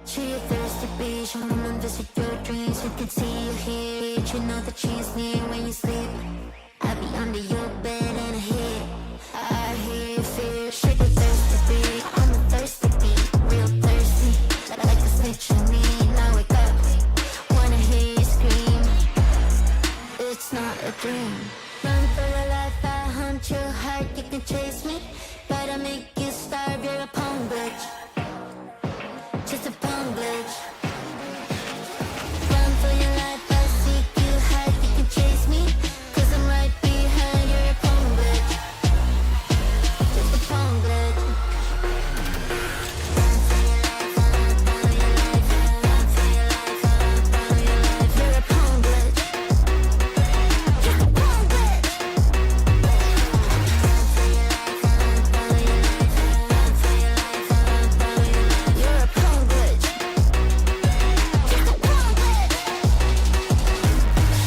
To your thirsty beach, come and visit your dreams. You can see you here, you know that she's near when you sleep. I'll be under your bed and I hear you feel. Shake your thirsty beat, I'm a thirsty beat, real thirsty, like a snitch on me. Now wake up, wanna hear you scream. It's not a dream. Run for your life, I hunt your heart. You can chase me, but I make you starve. You're a punk bitch, just a punk bitch. Run for your life, I seek you hide. You can chase me, cause I'm right behind. You're a punk bitch, just a punk bitch. Run for your life, run for your life, run for your life, run for your life. You're a punk bitch, just a punk bitch. Run for your life, run for your life, run for your life, run for your life. You're a punk bitch, just a punk bitch.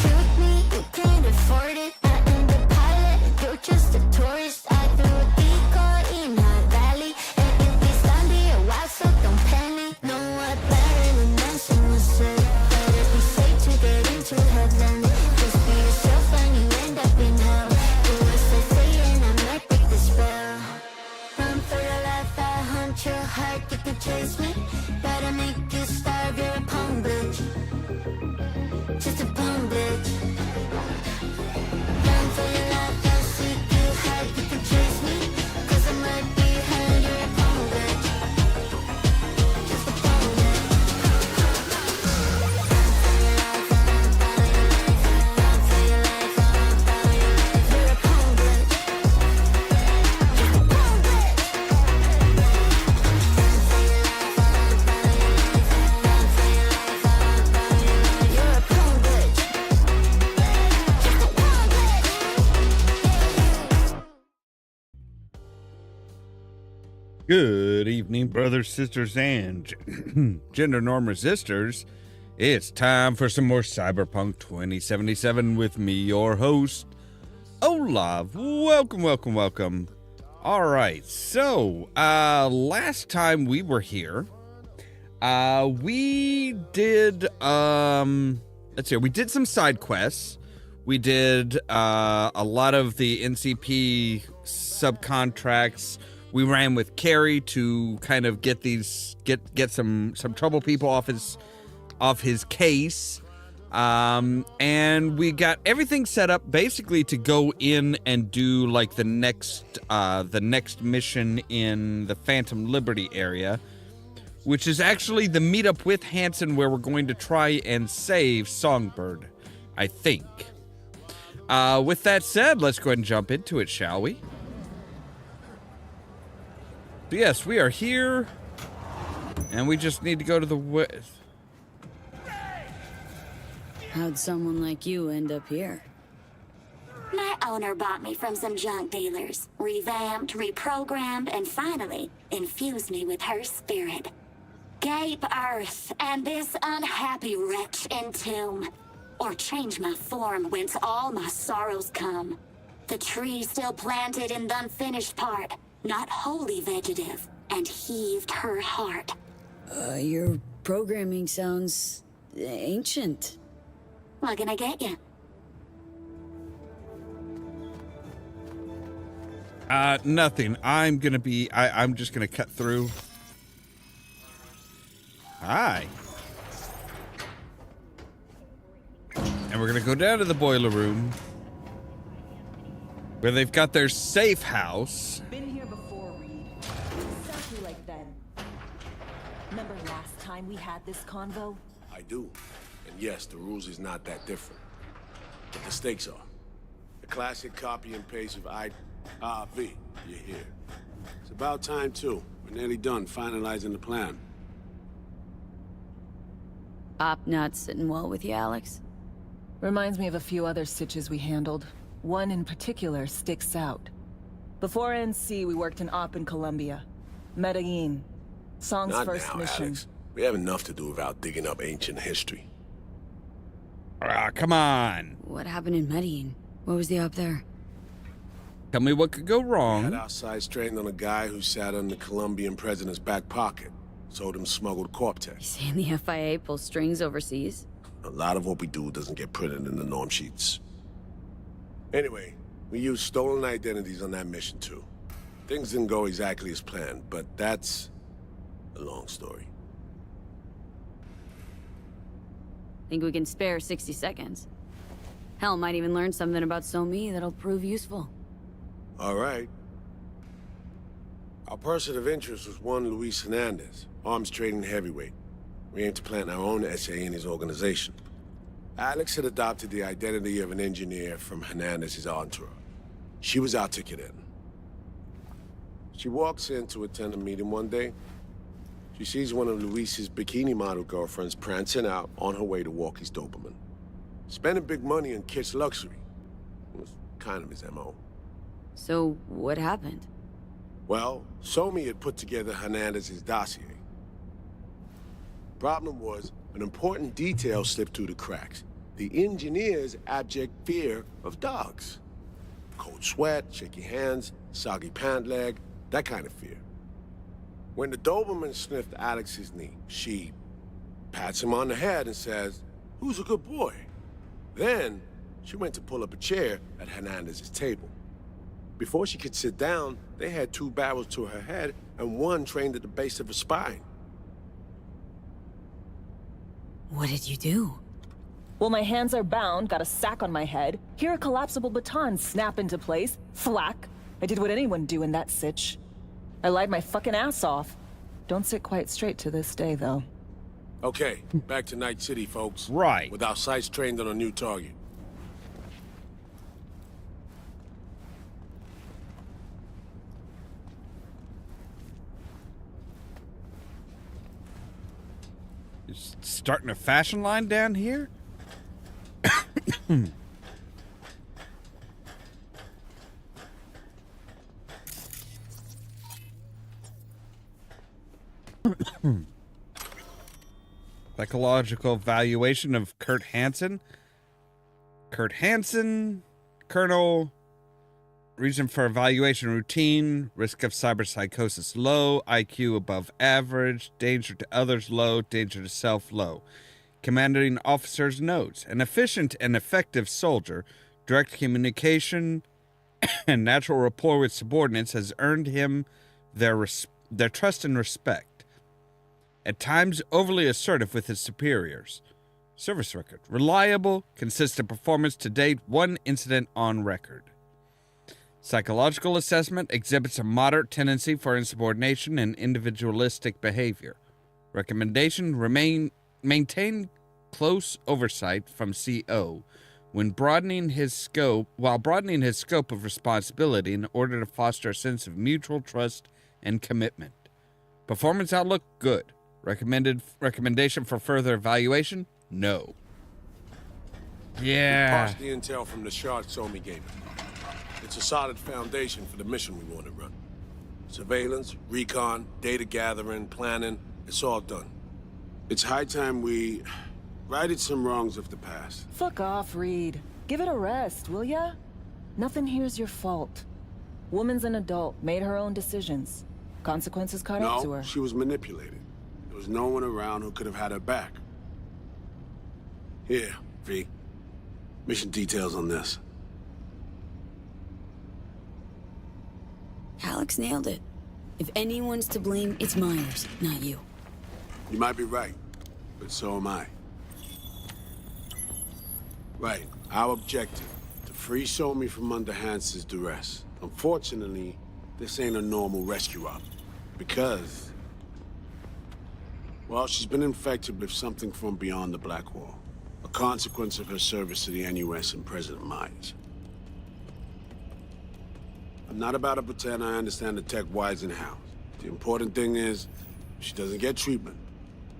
Shoot me, you can't afford it. I am the pilot, you're just a tourist. I threw a decoy in our valley, and if we stand here a while, so don't panic. No, I better than dancing myself. Better be safe to get into heaven. Just be yourself and you end up in hell. Do as I say and I might break the spell. Run for your life, I hunt your heart. You can chase me, but I make you starve. You're a punk bitch, just a punk bitch. Run for your life, I seek you hide. You can chase me, cause I'm right behind. You're a punk bitch, just a punk bitch. Run for your life, run for your life, run for your life, run for your life. You're a punk bitch, just a punk bitch. Run for your life, run for your life, run for your life, run for your life. You're a punk bitch, just a punk bitch. Good evening, brothers, sisters, and gender norm resistors. It's time for some more Cyberpunk 2077 with me, your host, Ollamh. Welcome, welcome, welcome. All right, so last time we were here, we did we did some side quests. We did a lot of the NCP subcontracts. We ran with Carrie to kind of get some trouble people off his case, and we got everything set up basically to go in and do like the next mission in the Phantom Liberty area, which is actually the meetup with Hanson where we're going to try and save Songbird, I think. With that said, let's go ahead and jump into it, shall we? So yes, we are here, and we just need to go to the west. How'd someone like you end up here? My owner bought me from some junk dealers, revamped, reprogrammed, and finally infused me with her spirit. Gape Earth and this unhappy wretch entomb, or change my form whence all my sorrows come. The tree still planted in the unfinished part, not wholly vegetative, and heaved her heart. Your programming sounds ancient. What can I get you? Nothing. I'm just gonna cut through. Hi. And we're gonna go down to the boiler room, where they've got their safe house. Been here before, Reed. Exactly like then. Remember last time we had this convo? I do. And yes, the rules is not that different. But the stakes are. The classic copy and paste of V. You're here. It's about time, too. We're nearly done finalizing the plan. Op not sitting well with you, Alex? Reminds me of a few other stitches we handled. One in particular sticks out. Before NC, we worked in Op in Colombia. Medellin. Song's Not first now, mission. Alex. We have enough to do without digging up ancient history. Come on. What happened in Medellin? What was the op there? Tell me what could go We had wrong. our sights trained on a guy who sat on the Colombian president's back pocket. sold him smuggled Corp-Tech. Saying the FIA pulls strings overseas? A lot of what we do doesn't get printed in the norm sheets. Anyway, we used stolen identities on that mission too. Things didn't go exactly as planned, but that's a long story. Think we can spare 60 seconds? Hell, might even learn something about So-Me that'll prove useful. All right. Our person of interest was one Luis Hernandez, arms trading heavyweight. We aim to plant our own SA in his organization. Alex had adopted the identity of an engineer from Hernandez's entourage. She was our ticket in. She walks in to attend a meeting one day. She sees one of Luis's bikini model girlfriends prancing out on her way to walk his Doberman. Spending big money on kitsch luxury. It was kind of his MO. So, what happened? Well, So-Me had put together Hernandez's dossier. Problem was, an important detail slipped through the cracks. The engineer's abject fear of dogs. Cold sweat, shaky hands, soggy pant leg, that kind of fear. When the Doberman sniffed Alex's knee, she pats him on the head and says, "Who's a good boy?" Then, she went to pull up a chair at Hernandez's table. Before she could sit down, they had 2 barrels to her head and one trained at the base of her spine. What did you do? Well, my hands are bound, got a sack on my head. Here a collapsible baton snap into place. Thwack. I did what anyone do in that sitch. I lied my fucking ass off. Don't sit quite straight to this day, though. Okay, back to Night City, folks. Right. With our sights trained on a new target. You're starting a fashion line down here? Psychological evaluation of Kurt Hansen. Kurt Hansen, Colonel. Reason for evaluation routine. Risk of cyberpsychosis low. IQ above average. Danger to others low. Danger to self low. Commanding officer's notes. An efficient and effective soldier. Direct communication and natural rapport with subordinates has earned him their trust and respect. At times, overly assertive with his superiors. Service record. Reliable, consistent performance to date. 1 incident on record. Psychological assessment exhibits a moderate tendency for insubordination and individualistic behavior. Recommendation: maintain close oversight from CO while broadening his scope of responsibility in order to foster a sense of mutual trust and commitment. Performance outlook: good. Recommendation for further evaluation: no. Yeah. We parsed the intel from the shard So-Me gave us. It's a solid foundation for the mission we want to run. Surveillance, recon, data gathering, planning, it's all done. It's high time we righted some wrongs of the past. Fuck off, Reed. Give it a rest, will ya? Nothing here's your fault. Woman's an adult, made her own decisions. Consequences caught up to her. No, she was manipulated. There was no one around who could have had her back. Here, V. Mission details on this. Alex nailed it. If anyone's to blame, it's Myers, not you. You might be right, but so am I. Right, our objective, to free So-Me from under Hansen's duress. Unfortunately, this ain't a normal rescue op, because, well, she's been infected with something from beyond the Black Wall, a consequence of her service to the NUS and President Myers. I'm not about to pretend I understand the tech whys and hows. The important thing is, if she doesn't get treatment,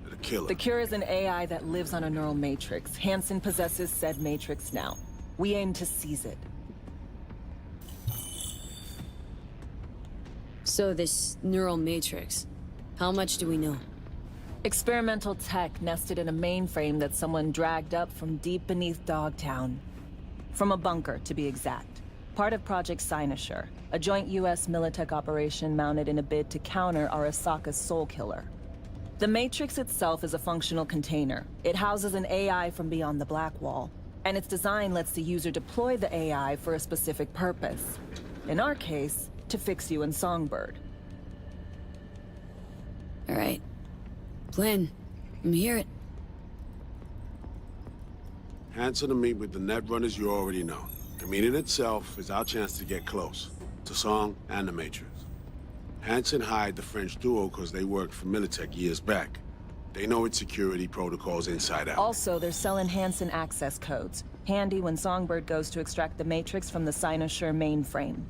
it'll kill her. The cure is an AI that lives on a neural matrix. Hansen possesses said matrix now. We aim to seize it. So this neural matrix, how much do we know? Experimental tech nested in a mainframe that someone dragged up from deep beneath Dogtown. From a bunker, to be exact. Part of Project Cynosure, a joint U.S. Militech operation mounted in a bid to counter Arasaka's Soul Killer. The Matrix itself is a functional container. It houses an AI from beyond the Black Wall, and its design lets the user deploy the AI for a specific purpose. In our case, to fix you and Songbird. All right. Plan. Let me hear it. Answer to meet with the Netrunners you already know. The meeting itself is our chance to get close to Song and the Matrix. Hanson hired the French duo because they worked for Militech years back. They know its security protocols inside out. Also, they're selling Hanson access codes. Handy when Songbird goes to extract the Matrix from the Cynosure mainframe.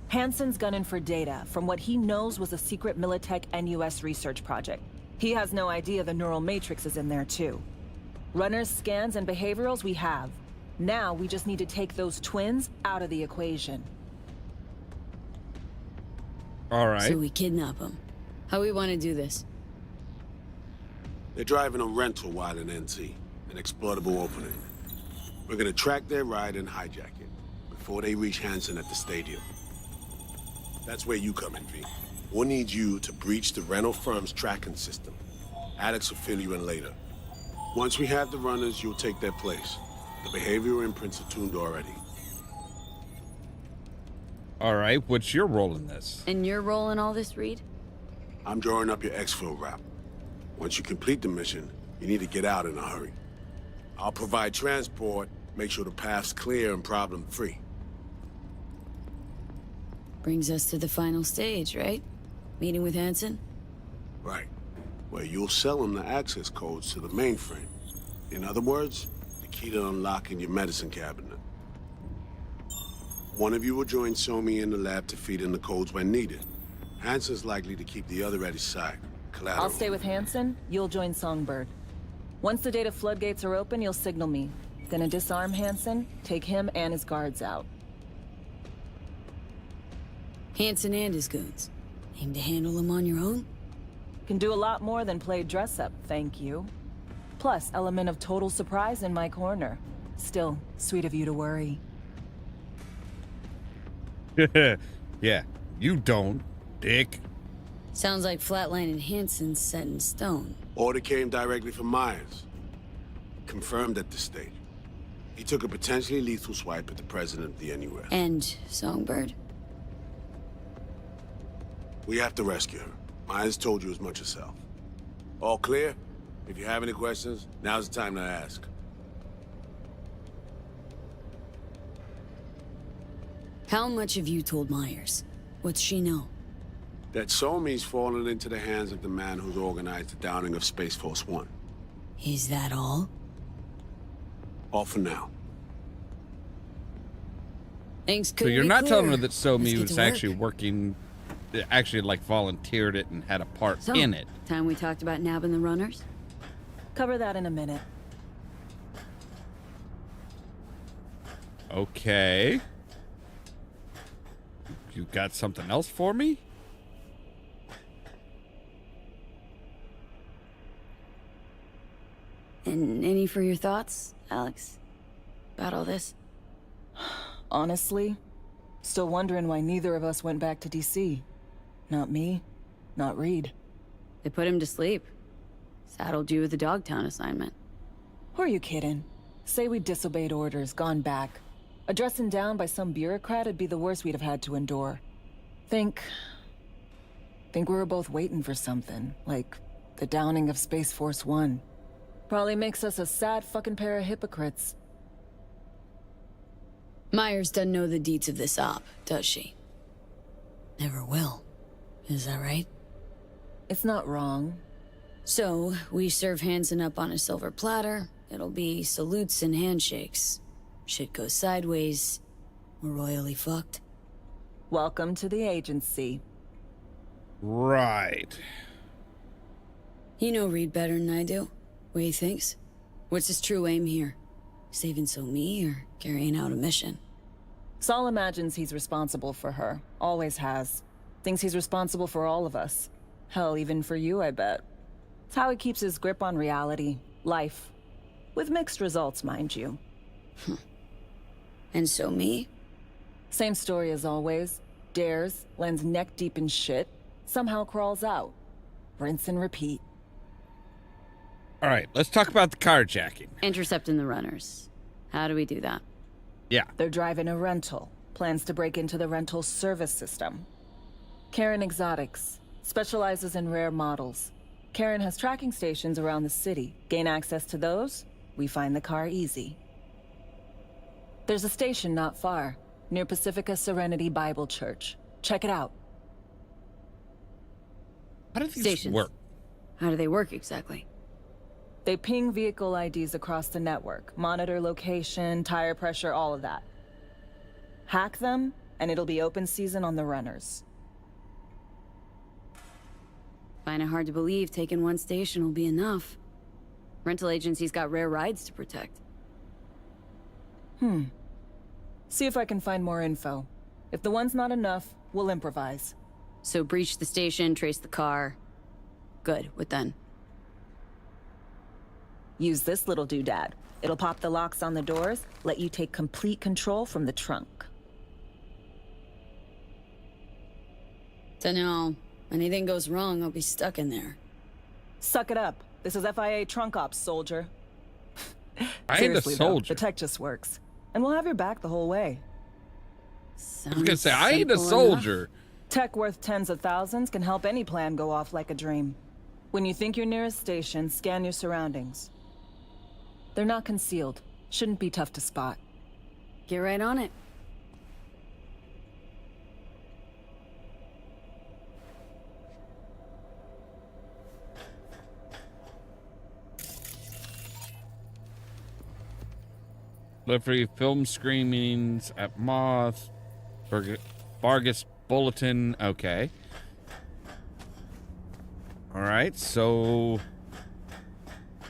Hanson's gunning for data from what he knows was a secret Militech and US research project. He has no idea the neural matrix is in there too. Runners, scans, and behaviorals we have. Now we just need to take those twins out of the equation. All right. So we kidnap them. How we want to do this? They're driving a rental while in NT, an exploitable opening. We're gonna track their ride and hijack it before they reach Hanson at the stadium. That's where you come in, V. We'll need you to breach the rental firm's tracking system. Alex will fill you in later. Once we have the runners, you'll take their place. The behavioral imprints are tuned already. All right. What's your role in this? And your role in all this, Reed? I'm drawing up your exfil route. Once you complete the mission, you need to get out in a hurry. I'll provide transport, make sure the path's clear and problem-free. Brings us to the final stage, right? Meeting with Hanson? Right. Where you'll sell them the access codes to the mainframe. In other words, the key to unlocking your medicine cabinet. One of you will join Somi in the lab to feed in the codes when needed. Hanson's likely to keep the other at his side. Collateral. I'll stay with Hanson, you'll join Songbird. Once the data floodgates are open, you'll signal me. Gonna disarm Hanson, take him and his guards out. Hanson and his goons. Aim to handle them on your own? Can do a lot more than play dress-up, thank you. Plus, element of total surprise in my corner. Still, sweet of you to worry. Yeah, you don't, dick. Sounds like Flatline and Hanson's set in stone. Order came directly from Myers. Confirmed at this stage. He took a potentially lethal swipe at the president of the NUS. And Songbird? We have to rescue her. Myers told you as much herself. All clear? If you have any questions, now's the time to ask. How much have you told Myers? What's she know? That Somi's fallen into the hands of the man who's organized the downing of Space Force One. Is that all? All for now. Things could So you're be not telling her clearer. that Somi Let's get was to work. actually working, actually like volunteered it and had a part So, in it. time we talked about nabbing the runners? Cover that in a minute. Okay. You got something else for me? And any for your thoughts, Alex? About all this? Honestly, still wondering why neither of us went back to DC. Not me, not Reed. They put him to sleep. Saddled you with the Dogtown assignment. Who are you kidding? Say we disobeyed orders, gone back. A dressing down by some bureaucrat would be the worst we'd have had to endure. Think we were both waiting for something, like the downing of Space Force One. Probably makes us a sad fucking pair of hypocrites. Myers doesn't know the deeds of this op, does she? Never will. Is that right? It's not wrong. So, we serve Hanson up on a silver platter. It'll be salutes and handshakes. Shit goes sideways. We're royally fucked. Welcome to the agency. Right. You know Reed better than I do. What he thinks? What's his true aim here? Saving Somi or carrying out a mission? Saul imagines he's responsible for her. Always has. Thinks he's responsible for all of us. Hell, even for you, I bet. It's how he keeps his grip on reality. Life. With mixed results, mind you. And Somi? Same story as always. Dares, lands neck deep in shit, somehow crawls out. Rinse and repeat. All right, let's talk about the carjacking. Intercepting the runners. How do we do that? Yeah. They're driving a rental. Plans to break into the rental service system. Karen Exotics specializes in rare models. Karen has tracking stations around the city. Gain access to those, we find the car easy. There's a station not far, near Pacifica Serenity Bible Church. Check it out. How do these Stations. work? How do they work exactly? They ping vehicle IDs across the network, monitor location, tire pressure, all of that. Hack them, and it'll be open season on the runners. Find it hard to believe taking one station will be enough. Rental agencies got rare rides to protect. See if I can find more info. If the one's not enough, we'll improvise. So breach the station, trace the car. Good, what then? Use this little doodad. It'll pop the locks on the doors, let you take complete control from the trunk. Dunno. Anything goes wrong, I'll be stuck in there. Suck it up. This is FIA trunk ops, soldier. I ain't a Seriously, though, soldier. the tech just works. And we'll have your back the whole way. I was gonna say, I ain't a soldier. Tech worth tens of thousands can help any plan go off like a dream. When you think you're near a station, scan your surroundings. They're not concealed. Shouldn't be tough to spot. Get right on it. Delivery film screenings at Moth. Vargas Bulletin. Okay. All right, so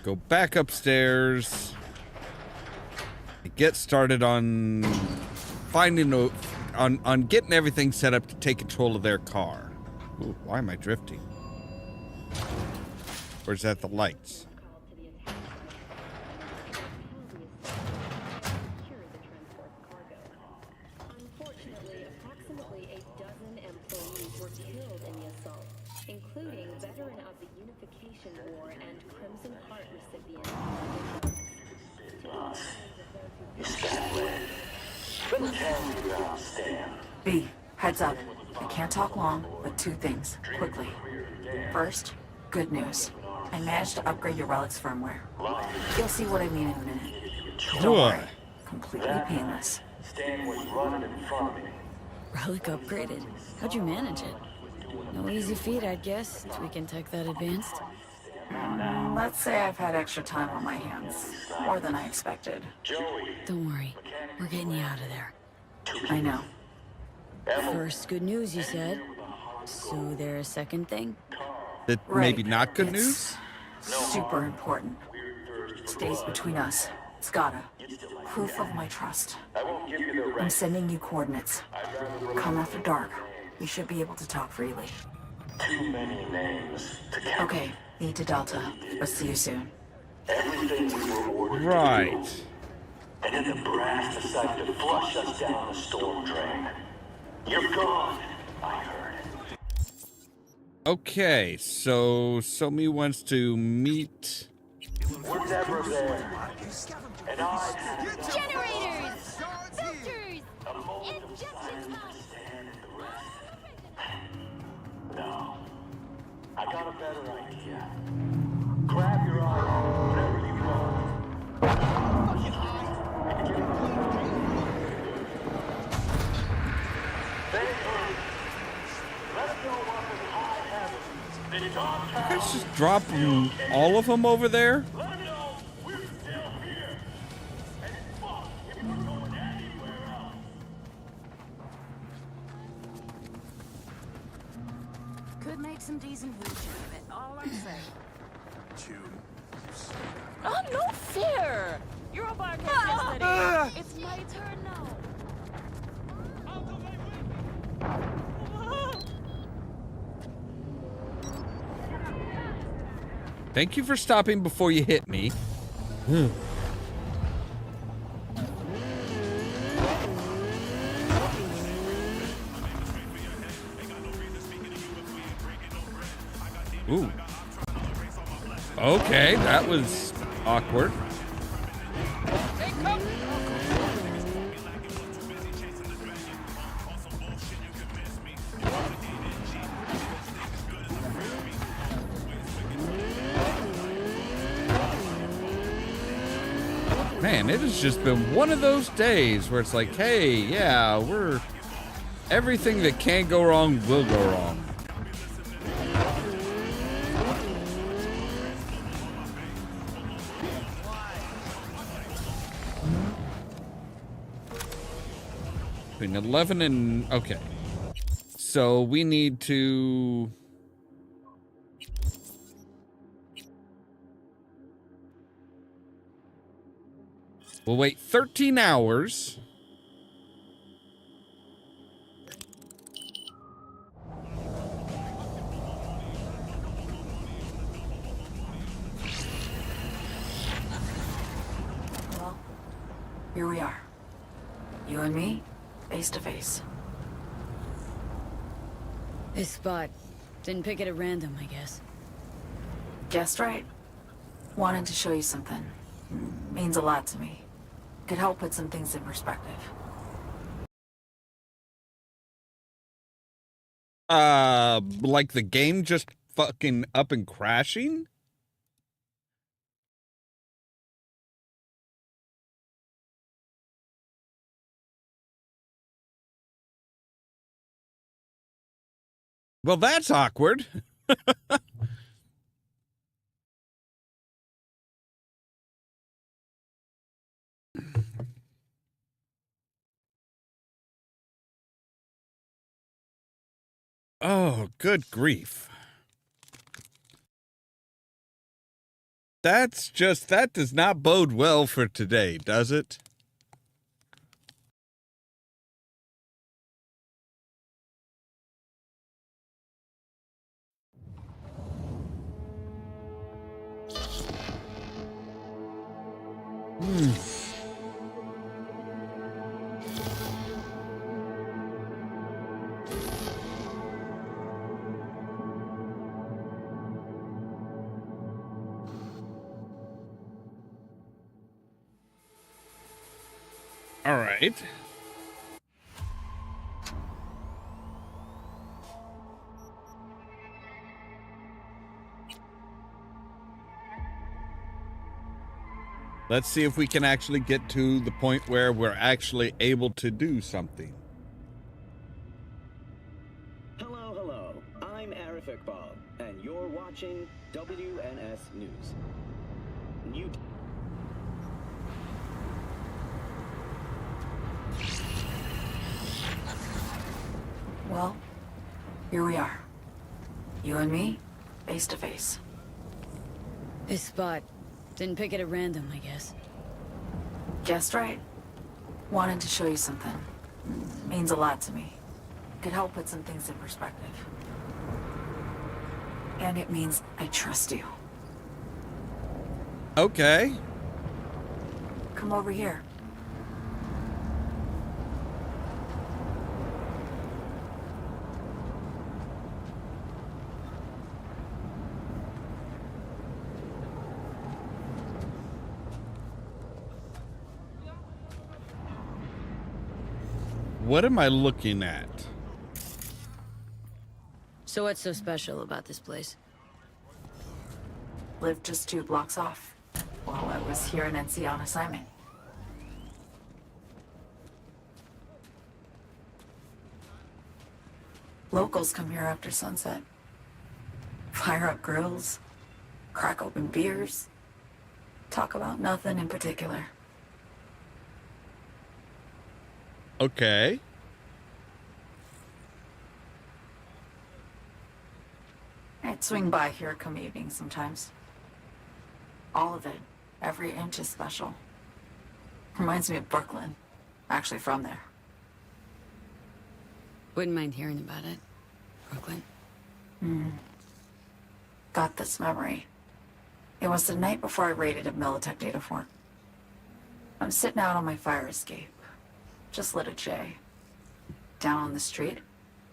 go back upstairs. Get started on finding on getting everything set up to take control of their car. Ooh, why am I drifting? Or is that the lights? Unfortunately, approximately a dozen employees were killed in the assault, including veteran of the Unification War and Crimson Heart recipient. B, heads up. I can't talk long, but two things, quickly. First, good news. I managed to upgrade your relic's firmware. You'll see what I mean in a minute. Don't worry. Completely painless. Relic upgraded. How'd you manage it? No easy feat, I'd guess, tweaking tech that advanced. Let's say I've had extra time on my hands. More than I expected. Don't worry. We're getting you out of there. I know. First, good news, you said. So there a second thing? That Right. maybe not good It's news? super important. Stays between us. It's gotta. Proof of my trust. I'm sending you coordinates. Come after dark. We should be able to talk freely. Too many names to count. Okay, need to Delta. But see you soon. Everything we were ordered Right. to do. And then the brass decided to flush us down the storm drain. You're gone, I heard. Okay, so Somi wants to meet. We're never there. And I Generators! Filters! Injection pumps! No. I got a better idea. Grab your arm, whatever you want. Let's go up in high heaven. Then contact. Let's just drop all of them over there. Let them know we're still here. And fuck if we're going anywhere else. Could make some decent hooch out of it, all I'm saying. Oh, no fair! You're a bar yesterday. It's my turn now. Thank you for stopping before you hit me. Ooh. Okay, that was awkward. Man, it has just been one of those days where it's like, hey, yeah, everything that can go wrong will go wrong. Between 11 and... Okay. So we need to... We'll wait 13 hours. Well, here we are. You and me, face to face. This spot. Didn't pick it at random, I guess. Guessed right. Wanted to show you something. Means a lot to me. Could help put some things in perspective. Like the game just fucking up and crashing? Well, that's awkward. Oh, good grief. That does not bode well for today, does it? All right. Let's see if we can actually get to the point where we're actually able to do something. Hello, hello. I'm Arif Iqbal, and you're watching WNS News. New... Well, here we are. You and me, face to face. This spot. Didn't pick it at random, I guess. Guessed right. Wanted to show you something. Means a lot to me. Could help put some things in perspective. And it means I trust you. Okay. Come over here. What am I looking at? So what's so special about this place? Lived just 2 blocks off while I was here in NC on assignment. Locals come here after sunset. Fire up grills, crack open beers, talk about nothing in particular. Okay. I'd swing by here come evening sometimes. All of it, every inch is special. Reminds me of Brooklyn. Actually from there. Wouldn't mind hearing about it. Brooklyn. Got this memory. It was the night before I raided a Militech data fort. I'm sitting out on my fire escape. Just lit a J. Down on the street,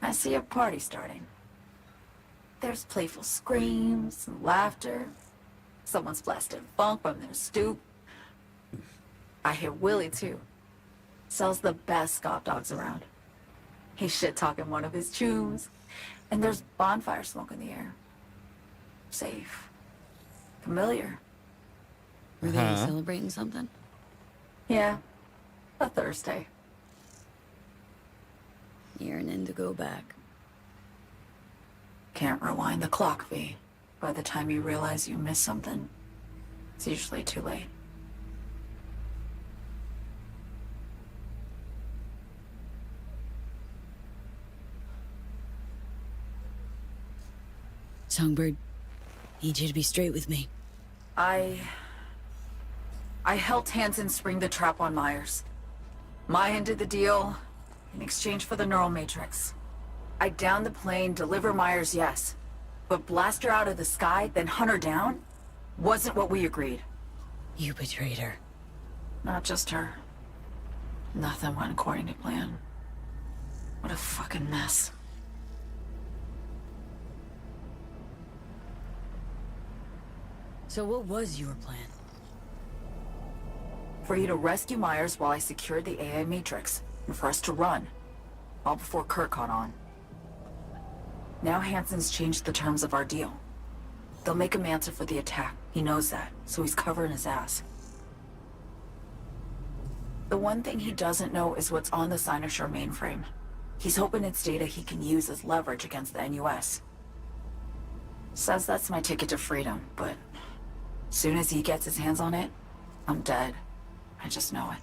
I see a party starting. There's playful screams and laughter. Someone's blasting funk from their stoop. I hear Willie, too. Sells the best scout dogs around. He's shit-talking one of his tunes. And there's bonfire smoke in the air. Safe. Familiar. Were they celebrating something? Yeah. A Thursday. Yearning to go back. Can't rewind the clock, V. By the time you realize you missed something, it's usually too late. Songbird, need you to be straight with me. I helped Hansen spring the trap on Myers. Maya did the deal in exchange for the neural matrix. I downed the plane, deliver Myers, yes. But blast her out of the sky, then hunt her down? Wasn't what we agreed. You betrayed her. Not just her. Nothing went according to plan. What a fucking mess. So what was your plan? For you to rescue Myers while I secured the AI Matrix, and for us to run, all before Kurt caught on. Now Hansen's changed the terms of our deal. They'll make him answer for the attack. He knows that, so he's covering his ass. The one thing he doesn't know is what's on the Cynosure mainframe. He's hoping it's data he can use as leverage against the NUS. Says that's my ticket to freedom, but soon as he gets his hands on it, I'm dead. I just know it.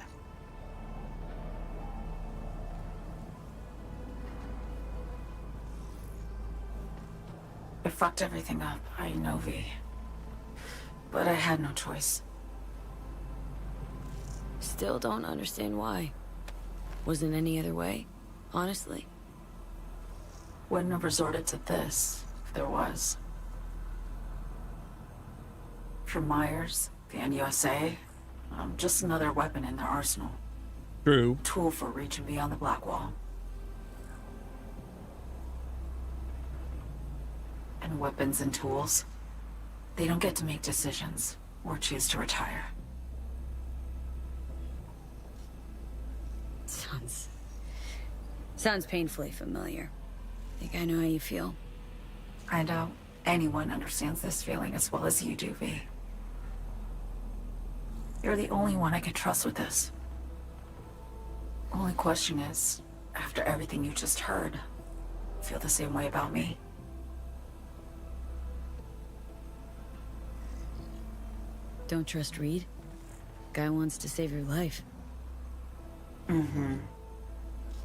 I fucked everything up, I know, V. But I had no choice. Still don't understand why. Wasn't any other way, honestly. Wouldn't have resorted to this, if there was. For Myers, the NUSA, I'm just another weapon in their arsenal. True. Tool for reaching beyond the Black Wall. And weapons and tools, they don't get to make decisions or choose to retire. Sounds painfully familiar. Think I know how you feel. I doubt anyone understands this feeling as well as you do, V. You're the only one I can trust with this. Only question is, after everything you just heard, feel the same way about me? Don't trust Reed? Guy wants to save your life. Mm-hmm.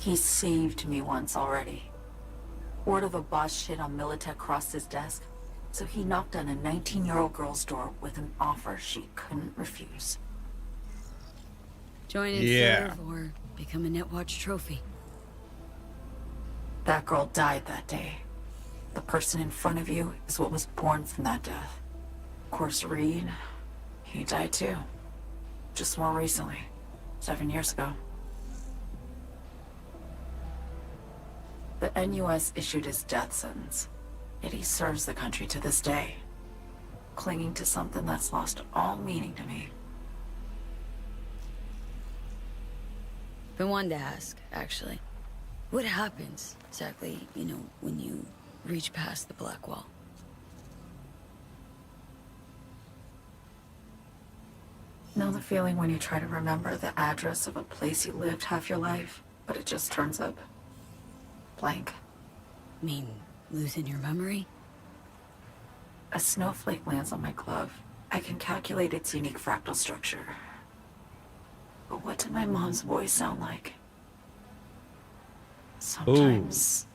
He saved me once already. Word of a boss shit on Militech crossed his desk, so he knocked on a 19-year-old girl's door with an offer she couldn't refuse. Join and serve or become a Netwatch trophy. That girl died that day. The person in front of you is what was born from that death. Of course, Reed, he died too. Just more recently. 7 years ago. The NUS issued his death sentence, yet he serves the country to this day, clinging to something that's lost all meaning to me. Been wanting to ask, actually. What happens, exactly, when you reach past the Black Wall? Know the feeling when you try to remember the address of a place you lived half your life, but it just turns up blank? Mean losing your memory? A snowflake lands on my glove. I can calculate its unique fractal structure. But what did my mom's voice sound like? Sometimes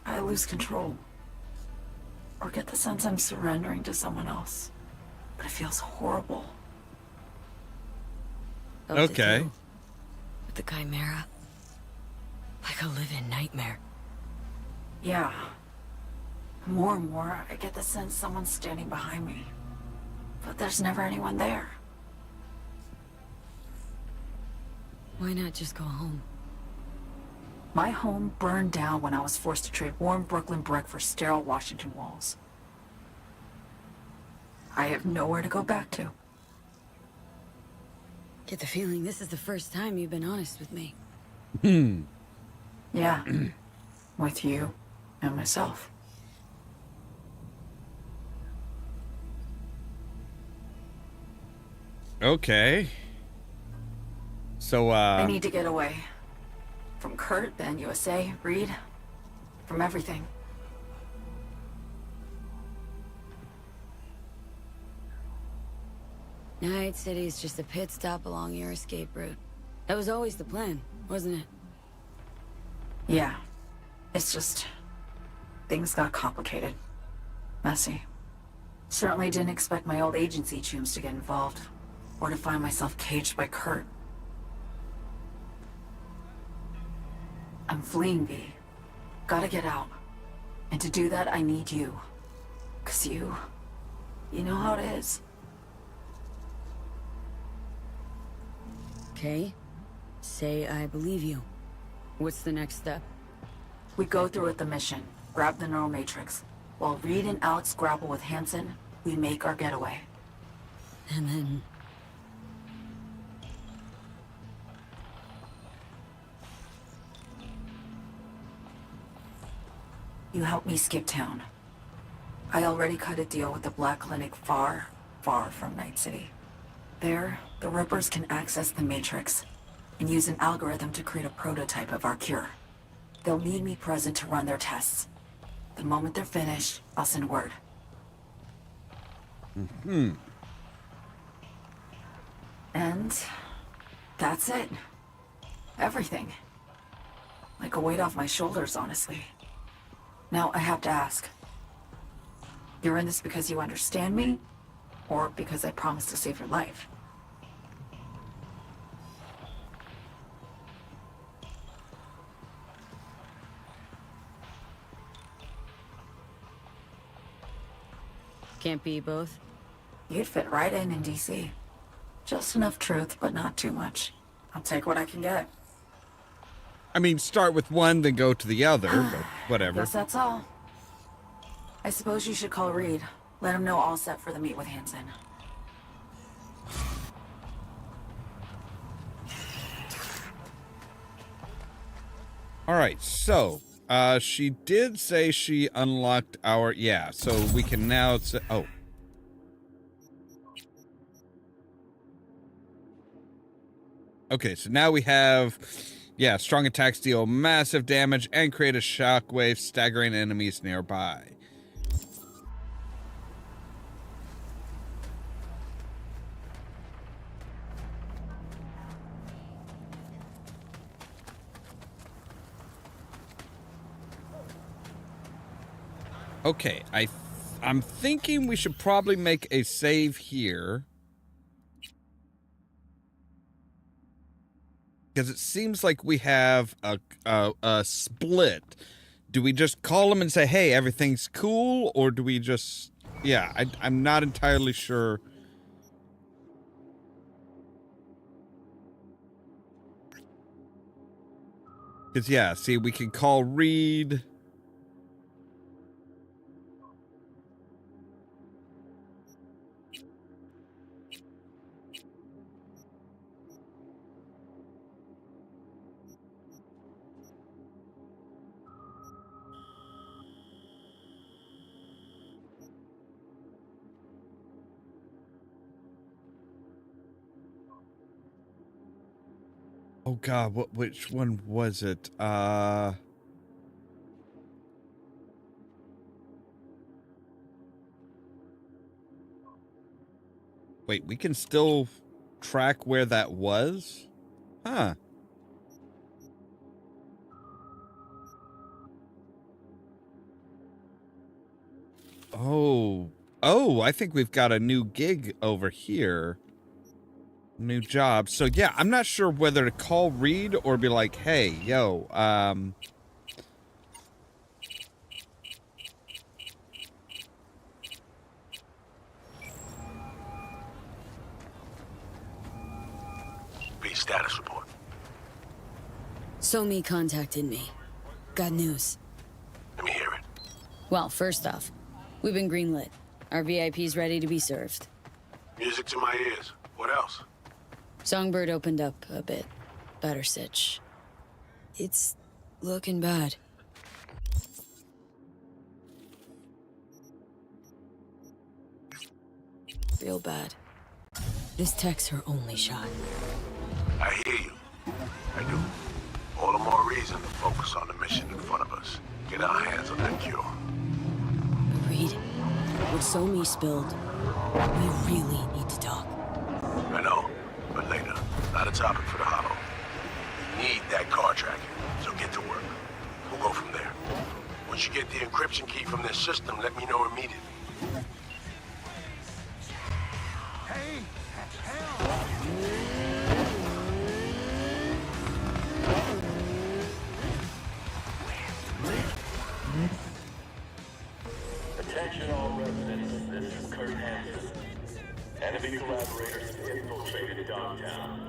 I lose control. Or get the sense I'm surrendering to someone else. But it feels horrible. Okay. With the Chimera. Like a living nightmare. Yeah. More and more, I get the sense someone's standing behind me. But there's never anyone there. Why not just go home? My home burned down when I was forced to trade warm Brooklyn brick for sterile Washington walls. I have nowhere to go back to. Get the feeling this is the first time you've been honest with me. Yeah. With you and myself. Okay. So, I need to get away. From Kurt, then USA, Reed. From everything. Night City's just a pit stop along your escape route. That was always the plan, wasn't it? Yeah. It's just... things got complicated. Messy. Certainly didn't expect my old agency chooms to get involved. Or to find myself caged by Kurt. I'm fleeing, V. Gotta get out. And to do that, I need you. 'Cause you know how it is. Okay. Say I believe you. What's the next step? We go through with the mission. Grab the neural matrix. While Reed and Alex grapple with Hansen, we make our getaway. And then... You help me skip town. I already cut a deal with the Black Clinic far, far from Night City. There, the Rippers can access the Matrix and use an algorithm to create a prototype of our cure. They'll need me present to run their tests. The moment they're finished, I'll send word. And that's it. Everything. Like a weight off my shoulders, honestly. Now, I have to ask. You're in this because you understand me? Or because I promised to save your life? Can't be both? You'd fit right in DC. Just enough truth, but not too much. I'll take what I can get. I mean, start with one, then go to the other, but whatever. Guess that's all. I suppose you should call Reed. Let him know all set for the meet with Hansen. All right, so she did say she unlocked our... Yeah, so we can now... Oh. Okay, so now we have... Yeah, strong attacks deal massive damage and create a shockwave, staggering enemies nearby. Okay, I'm thinking we should probably make a save here. Because it seems like we have a split. Do we just call them and say, hey, everything's cool? Or do we just... Yeah, I'm not entirely sure. Because, yeah, see, we can call Reed. Oh God, which one was it? Wait, we can still track where that was? Huh. Oh, I think we've got a new gig over here. New job. So yeah, I'm not sure whether to call Reed or be like, hey, yo, B status report. Somi contacted me. Got news. Let me hear it. Well, first off, we've been greenlit. Our VIP's ready to be served. Music to my ears. What else? Songbird opened up a bit. Better sitch. It's looking bad. Real bad. This tech's her only shot. I hear you. I do. All the more reason to focus on the mission in front of us. Get our hands on that cure. Reed, what Somi spilled, we really need to talk. I know, but later. Not a topic for the Hollow. We need that car tracking, so get to work. We'll go from there. Once you get the encryption key from their system, let me know immediately. Attention all residents, this is Kurt Hansen. Enemy collaborators have infiltrated downtown.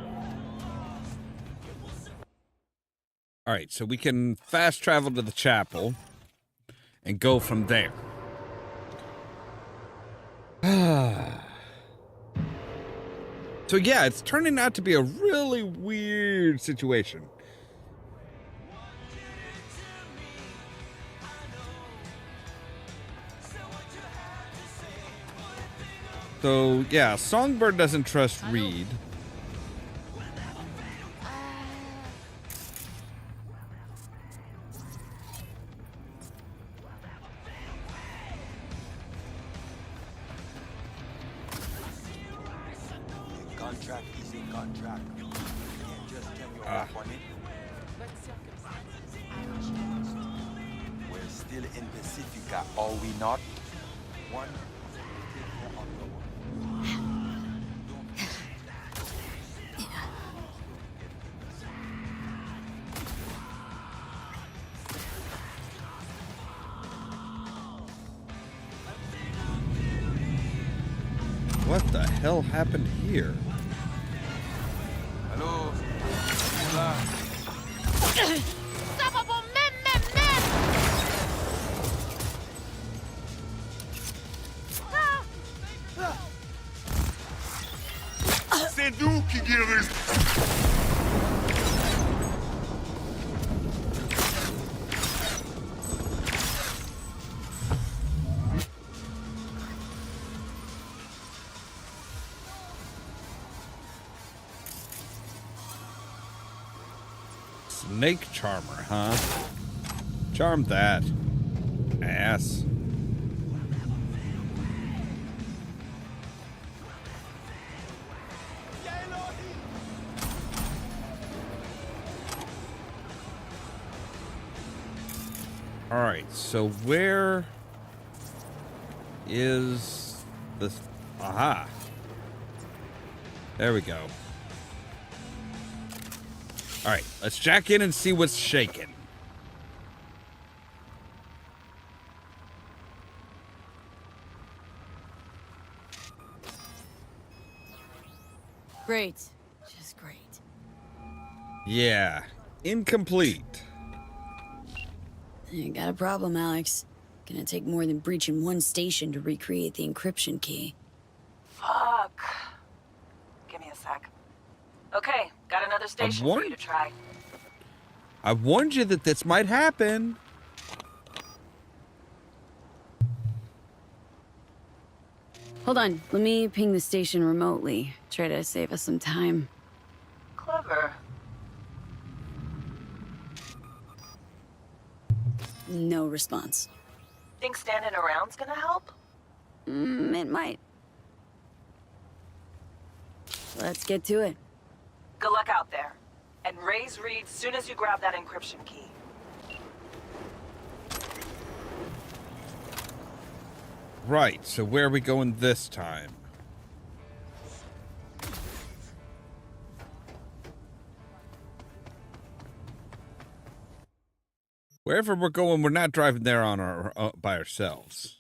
All right, so we can fast travel to the chapel and go from there. So yeah, it's turning out to be a really weird situation. So yeah, Songbird doesn't trust Reed. Contract is a contract. You can't just turn your back on it. We're still in Pacifica, are we not? One. What the hell happened here? Hello. Hola. C'est nous qui guérissons. Snake charmer, huh? Charm that. Ass. Alright, so where is this? Aha. There we go. Alright, let's jack in and see what's shaking. Great. Just great. Yeah, incomplete. You got a problem, Alex. Gonna take more than breaching one station to recreate the encryption key. Fuck. Give me a sec. Okay, got another station for you to try. I warned you that this might happen. Hold on, let me ping the station remotely. Try to save us some time. Clever. No response. Think standing around's gonna help? It might. Let's get to it. Good luck out there. And raise Reed soon as you grab that encryption key. Right, so where are we going this time? Wherever we're going, we're not driving there on our by ourselves.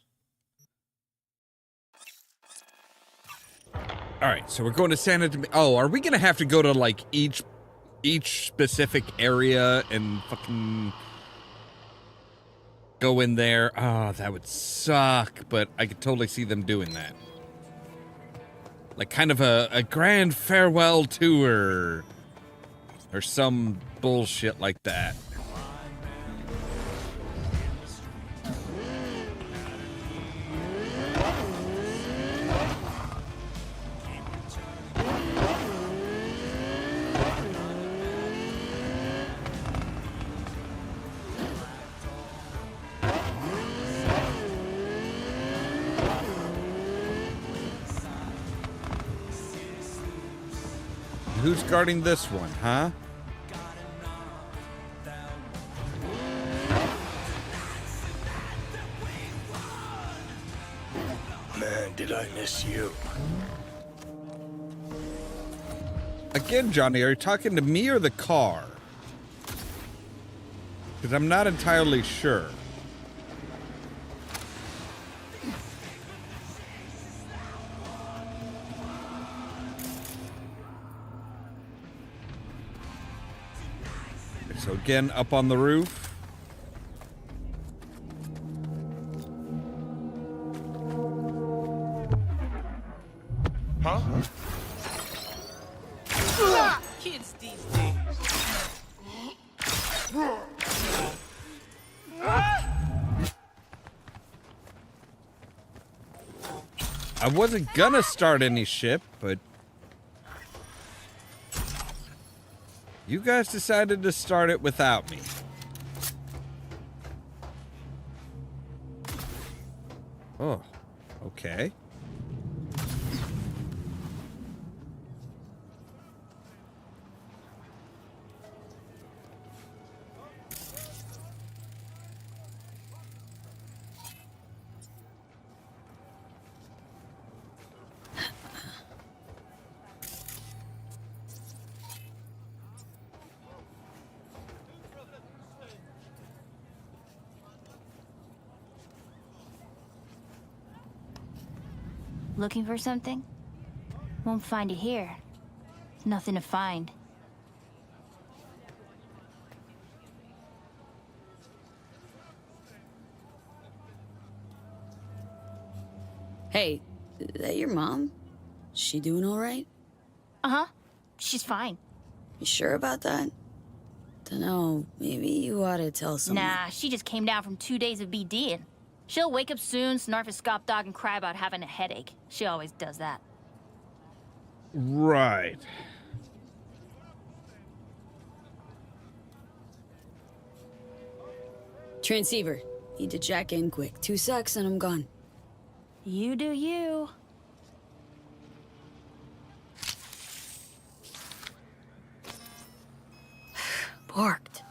All right, so we're going to Santa Domingo. Oh, are we gonna have to go to like each specific area and fucking go in there. Oh, that would suck, but I could totally see them doing that. Like kind of a grand farewell tour or some bullshit like that. Who's guarding this one, huh? Man, did I miss you. Again, Johnny, are you talking to me or the car? Because I'm not entirely sure. So again, up on the roof. Huh? Kids these days. I wasn't gonna start any ship, but you guys decided to start it without me. Oh, okay. Looking for something? Won't find it here. Nothing to find. Hey, is that your mom? She doing all right? Uh-huh. She's fine. You sure about that? Dunno, maybe you ought to tell someone. Nah, she just came down from 2 days of BDing. She'll wake up soon, snarf a scop dog, and cry about having a headache. She always does that. Right. Transceiver. Need to jack in quick. 2 secs and I'm gone. You do you. Parked.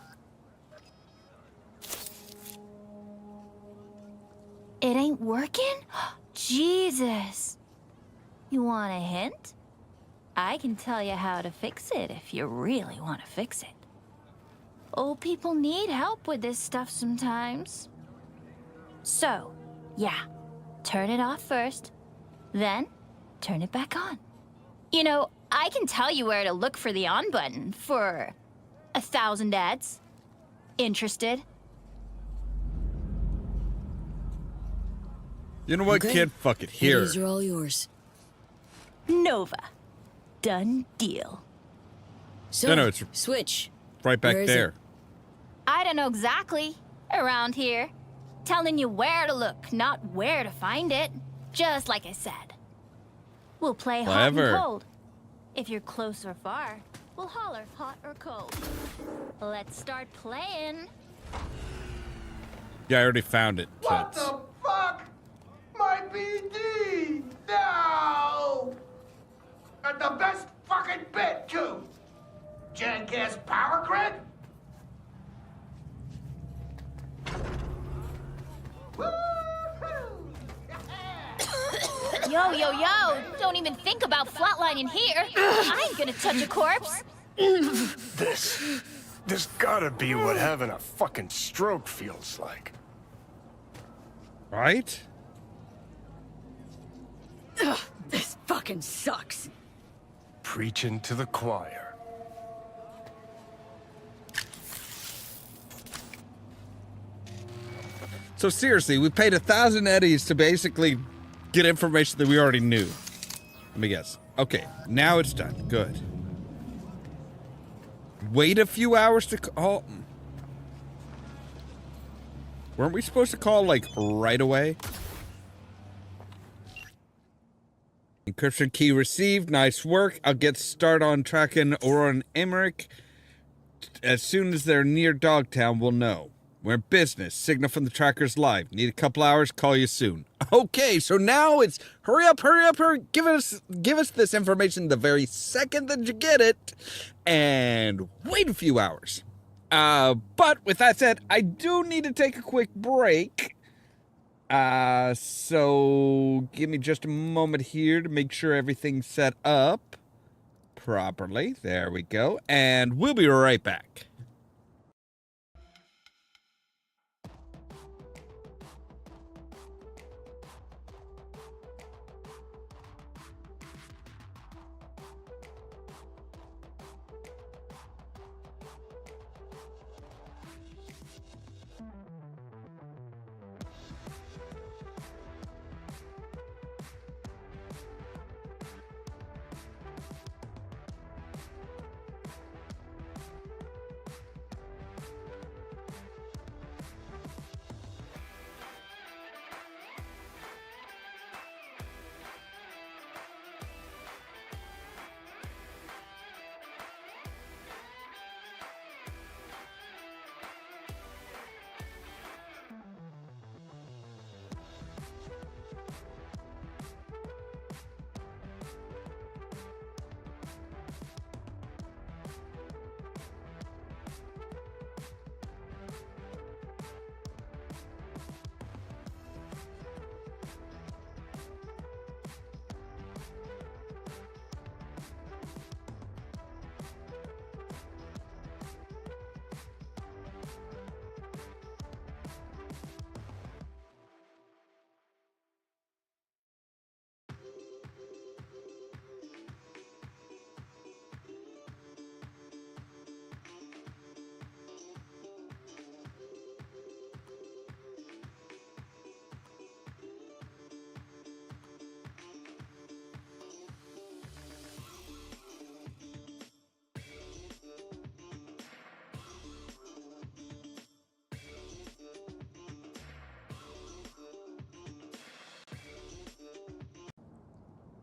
It ain't working? Jesus. You want a hint? I can tell you how to fix it if you really want to fix it. Old people need help with this stuff sometimes. So, yeah, turn it off first, then turn it back on. You know, I can tell you where to look for the on button for 1,000 ads. Interested? You know what, Okay. kid? Fuck it. Here. These are all yours. Nova. Done deal. So, No, it's switch. right back Where is there. it? I don't know exactly. Around here. Telling you where to look, not where to find it. Just like I said. We'll play hot Clever. and cold. If you're close or far, we'll holler hot or cold. Let's start playing. Yeah, I already found it. What Toots. the fuck? My BD! No! And the best fucking bit, too! Jackass power grid? Yo, yo, yo! Don't even think about flatlining here. I ain't gonna touch a corpse. This gotta be what having a fucking stroke feels like. Right? Ugh, this fucking sucks. Preaching to the choir. So seriously, we paid 1,000 eddies to basically get information that we already knew. Let me guess. Okay, now it's done. Good. Wait a few hours to call. Weren't we supposed to call, like, right away? Encryption key received. Nice work. I'll get started on tracking Aurora and Emmerich. As soon as they're near Dogtown, we'll know. We're in business. Signal from the tracker's live. Need a couple hours. Call you soon. Okay, so now it's hurry up, hurry up, hurry. Give us this information the very second that you get it, and wait a few hours. But with that said, I do need to take a quick break. So give me just a moment here to make sure everything's set up properly. There we go. And we'll be right back.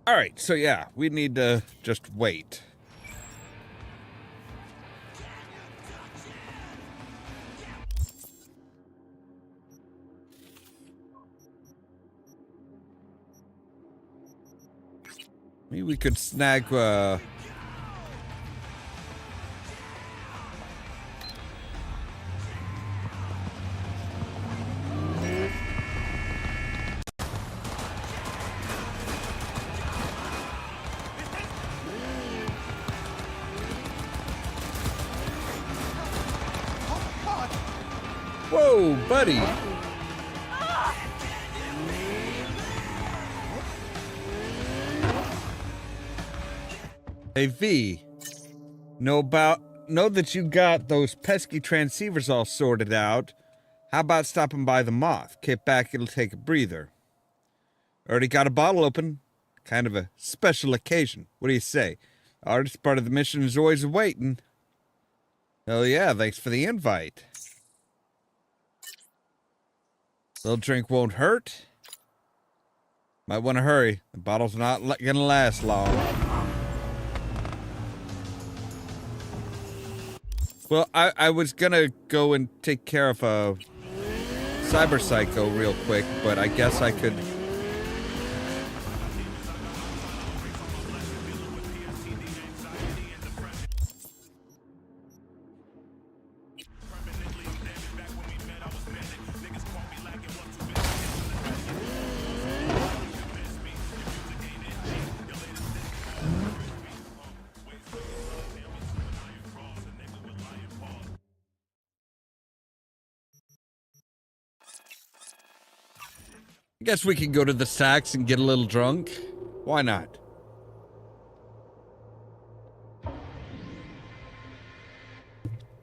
All right, so yeah, we need to just wait. Maybe we could snag, Whoa, buddy. Hey, V. Know that you got those pesky transceivers all sorted out. How about stopping by the Moth? Get back, it'll take a breather. Already got a bottle open. Kind of a special occasion. What do you say? Artist part of the mission is always waiting. Oh yeah, thanks for the invite. Little drink won't hurt. Might want to hurry. The bottle's not gonna last long. Well, I was gonna go and take care of a cyber psycho real quick, but I guess I could. I guess we can go to the Saks and get a little drunk. Why not?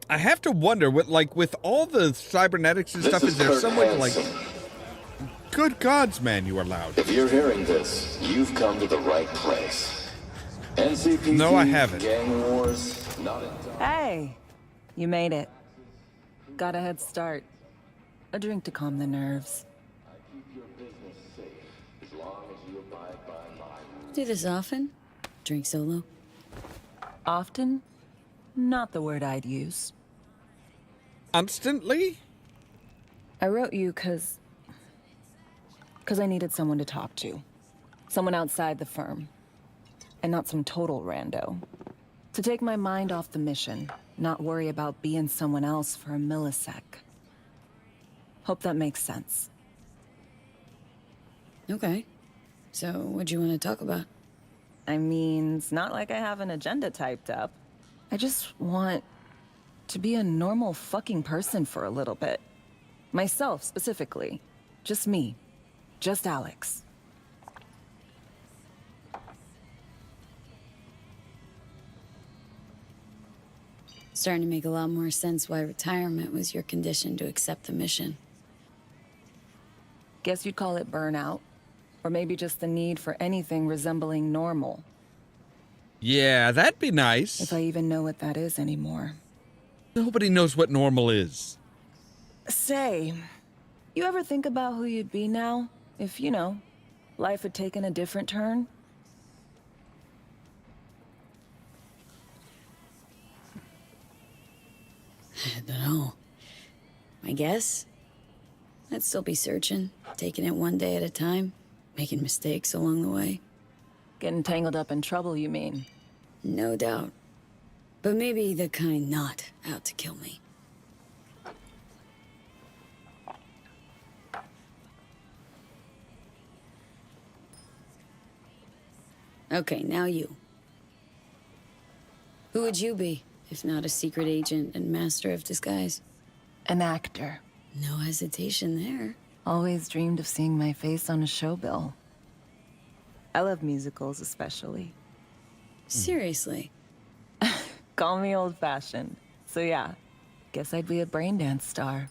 I have to wonder, with all the cybernetics and stuff, is there some way to, like... Good gods, man, you are loud. If you're hearing this, you've come to the right place. NCPD, no, I haven't. Gang wars, not in... Hey, you made it. Got a head start. A drink to calm the nerves. Do this often? Drink solo? Often? Not the word I'd use. Constantly? I wrote you because I needed someone to talk to. Someone outside the firm. And not some total rando. To take my mind off the mission, not worry about being someone else for a millisec. Hope that makes sense. Okay. So, what do you want to talk about? I mean, it's not like I have an agenda typed up. I just want to be a normal fucking person for a little bit. Myself, specifically. Just me. Just Alex. Starting to make a lot more sense why retirement was your condition to accept the mission. Guess you'd call it burnout. Or maybe just the need for anything resembling normal. Yeah, that'd be nice. If I even know what that is anymore. Nobody knows what normal is. Say, you ever think about who you'd be now? If, life had taken a different turn? I don't know. I guess I'd still be searching, taking it one day at a time, making mistakes along the way. Getting tangled up in trouble, you mean? No doubt. But maybe the kind not out to kill me. Okay, now you. Who would you be, if not a secret agent and master of disguise? An actor. No hesitation there. Always dreamed of seeing my face on a show bill. I love musicals, especially. Seriously? Call me old-fashioned. So yeah, guess I'd be a brain dance star.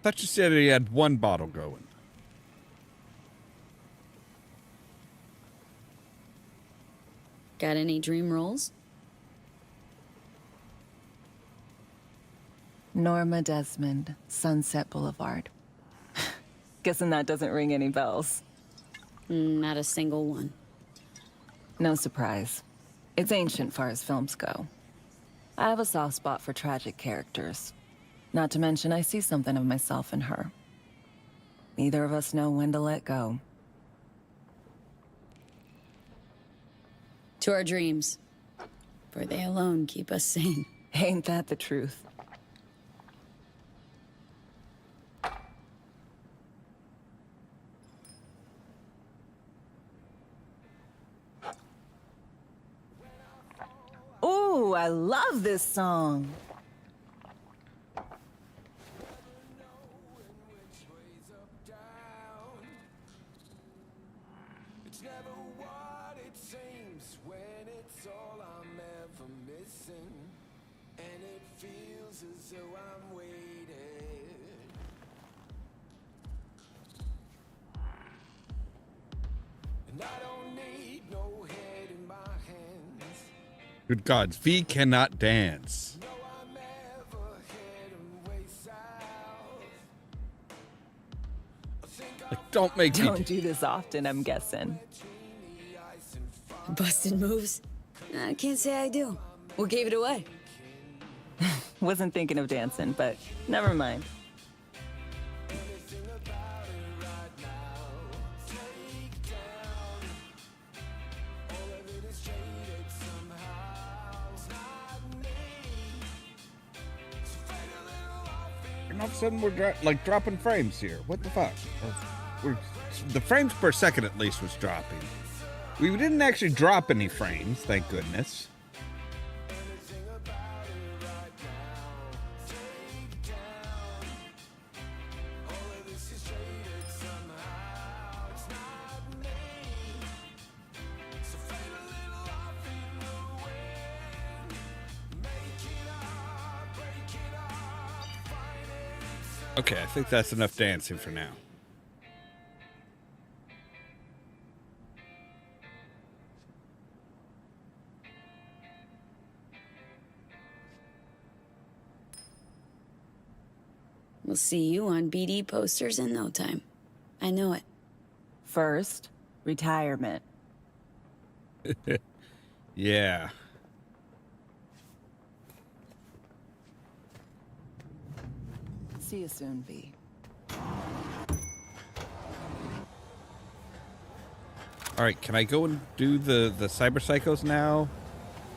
Thought you said he had one bottle going. Got any dream roles? Norma Desmond, Sunset Boulevard. Guessing that doesn't ring any bells. Not a single one. No surprise. It's ancient far as films go. I have a soft spot for tragic characters. Not to mention I see something of myself in her. Neither of us know when to let go. To our dreams. For they alone keep us sane. Ain't that the truth? Ooh, I love this song. It's never what it seems when it's all I'm ever missing, and it feels as though I'm waiting. And I don't need no head in my hands. Good gods, V cannot dance. Like, don't make me... Don't do this often, I'm guessing. Busted moves? I can't say I do. What gave it away? Wasn't thinking of dancing, but never mind. And all of a sudden we're dropping frames here. What the fuck? The frames per second at least was dropping. We didn't actually drop any frames, thank goodness. Okay, I think that's enough dancing for now. We'll see you on BD posters in no time. I know it. First, retirement. Yeah. See you soon, V. All right, can I go and do the cyber psychos now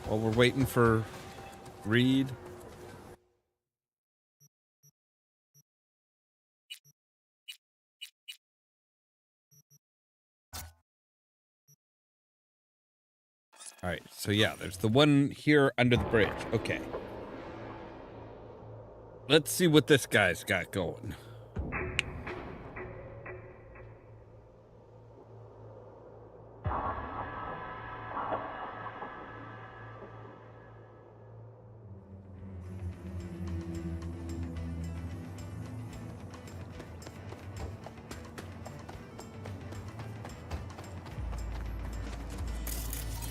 while we're waiting for Reed? All right, so yeah, there's the one here under the bridge. Okay. Let's see what this guy's got going.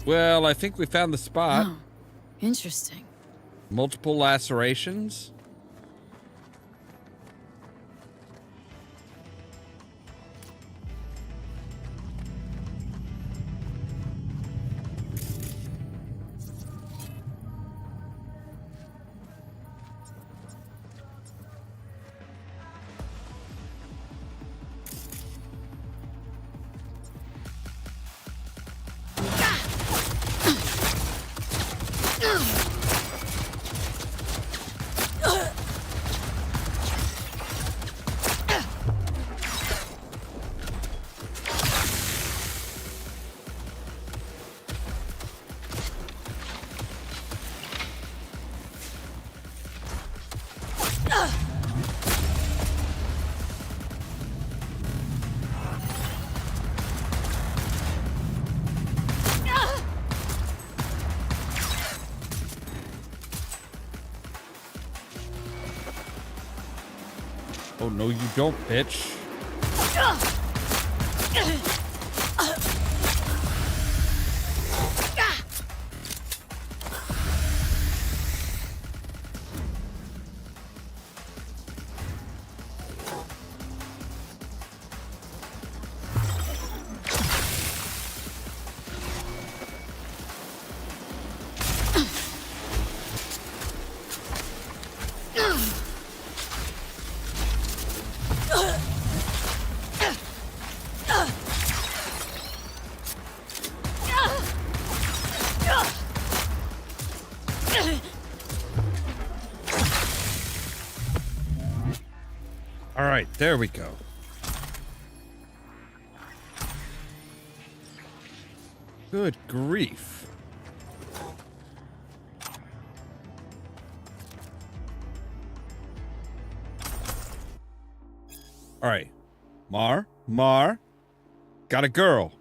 Well, I think we found the spot. Oh, interesting. Multiple lacerations. Oh, no, you don't, bitch. All right, there we go. Good grief. All right. Mar. Got a girl.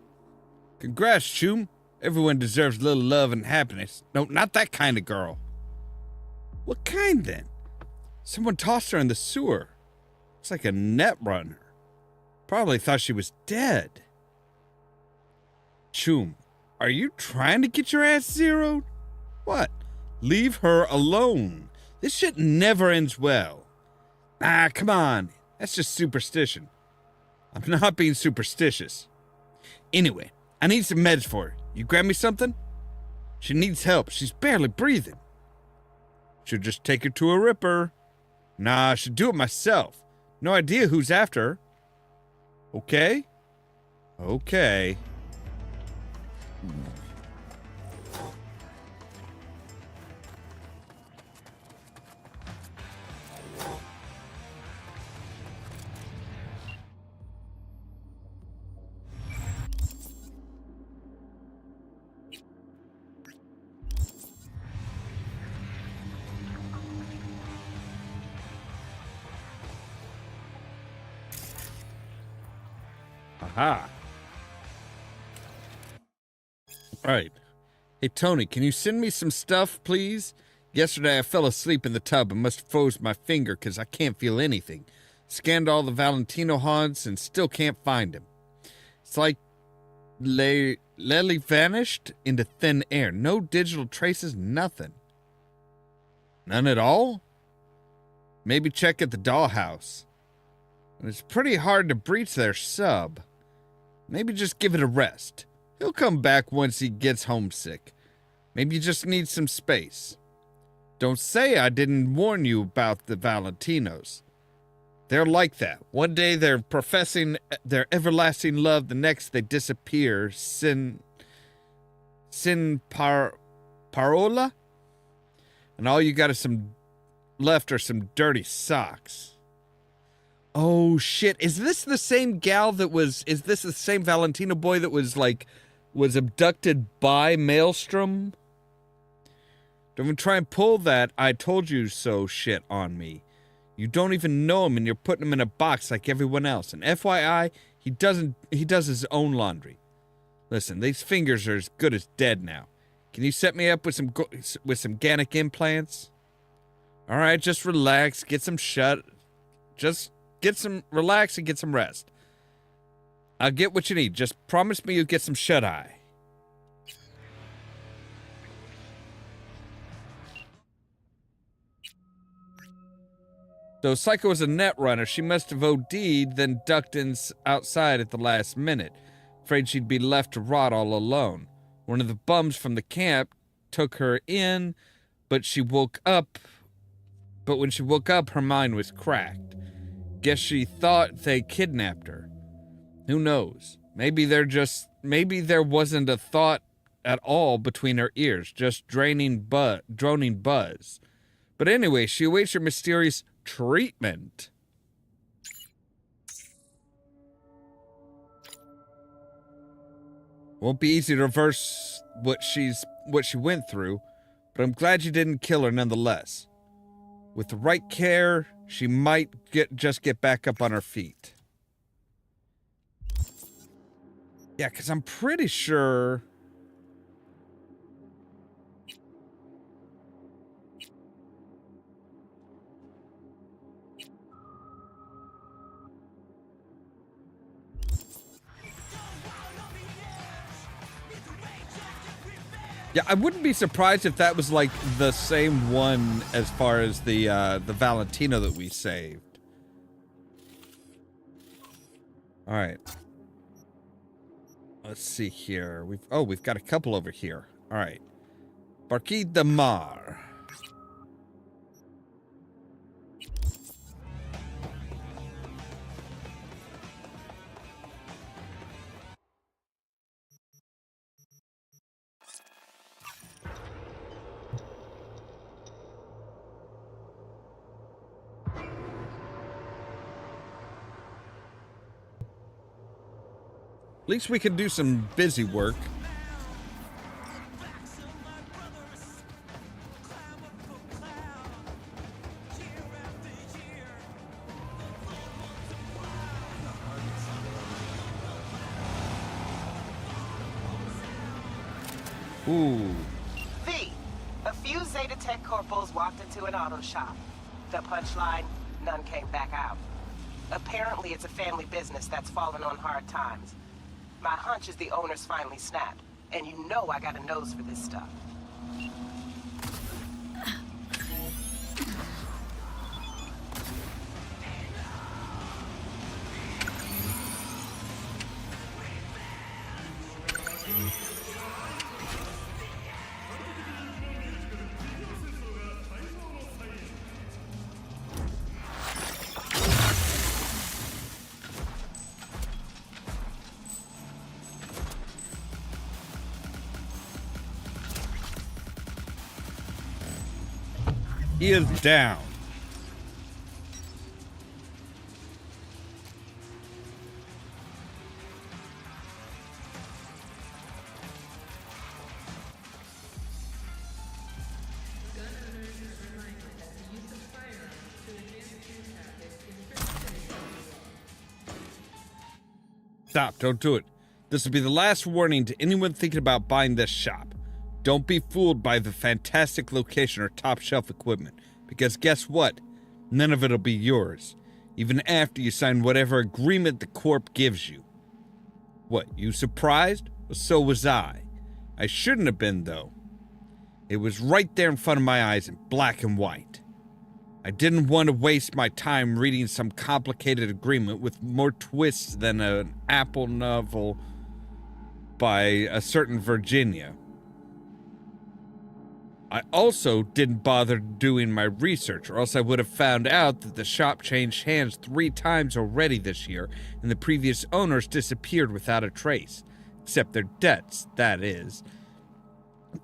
Congrats, Choom. Everyone deserves a little love and happiness. No, not that kind of girl. What kind, then? Someone tossed her in the sewer. It's like a net runner. Probably thought she was dead. Choom, are you trying to get your ass zeroed? What? Leave her alone. This shit never ends well. Ah, come on. That's just superstition. I'm not being superstitious. Anyway, I need some meds for her. You grab me something? She needs help. She's barely breathing. Should just take her to a ripper. Nah, I should do it myself. No idea who's after her. Okay? Okay. Aha. All right. Hey, Tony, can you send me some stuff, please? Yesterday I fell asleep in the tub and must have froze my finger because I can't feel anything. Scanned all the Valentino haunts and still can't find him. It's like Lely vanished into thin air. No digital traces, nothing. None at all? Maybe check at the dollhouse. And it's pretty hard to breach their sub. Maybe just give it a rest. He'll come back once he gets homesick. Maybe you just need some space. Don't say I didn't warn you about the Valentinos. They're like that. One day they're professing their everlasting love, the next they disappear. Parola? And all you got is left are some dirty socks. Oh shit, is this the same gal that is this the same Valentino boy that was abducted by Maelstrom? Don't even try and pull that I told you so shit on me. You don't even know him and you're putting him in a box like everyone else. And FYI, he does his own laundry. Listen, these fingers are as good as dead now. Can you set me up with some Ganic implants? All right, just relax, relax and get some rest. I'll get what you need. Just promise me you'll get some shut-eye. So Psycho was a net runner. She must have OD'd, then ducked outside at the last minute. Afraid she'd be left to rot all alone. One of the bums from the camp took her in, but when she woke up, her mind was cracked. Guess she thought they kidnapped her. Who knows? Maybe there wasn't a thought at all between her ears, just droning buzz. But anyway, she awaits her mysterious treatment. Won't be easy to reverse what she went through, but I'm glad you didn't kill her nonetheless. With the right care, she might just get back up on her feet. Yeah, because I'm pretty sure... Yeah, I wouldn't be surprised if that was like the same one as far as the Valentino that we saved. All right. Let's see here. We've got a couple over here. All right. Barquis de Mar. At least we can do some busy work. Ooh. V. A few Zeta Tech corporals walked into an auto shop. The punchline, none came back out. Apparently it's a family business that's fallen on hard times. My hunch is the owners finally snapped, and you know I got a nose for this stuff. He is down. Stop, don't do it. This will be the last warning to anyone thinking about buying this shop. Don't be fooled by the fantastic location or top shelf equipment, because guess what? None of it'll be yours. even after you sign whatever agreement the corp gives you. What, you surprised? Well, so was I. I shouldn't have been, though. It was right there in front of my eyes in black and white. I didn't want to waste my time reading some complicated agreement with more twists than an Apple novel by a certain Virginia. I also didn't bother doing my research, or else I would have found out that the shop changed hands 3 times already this year, and the previous owners disappeared without a trace. Except their debts, that is.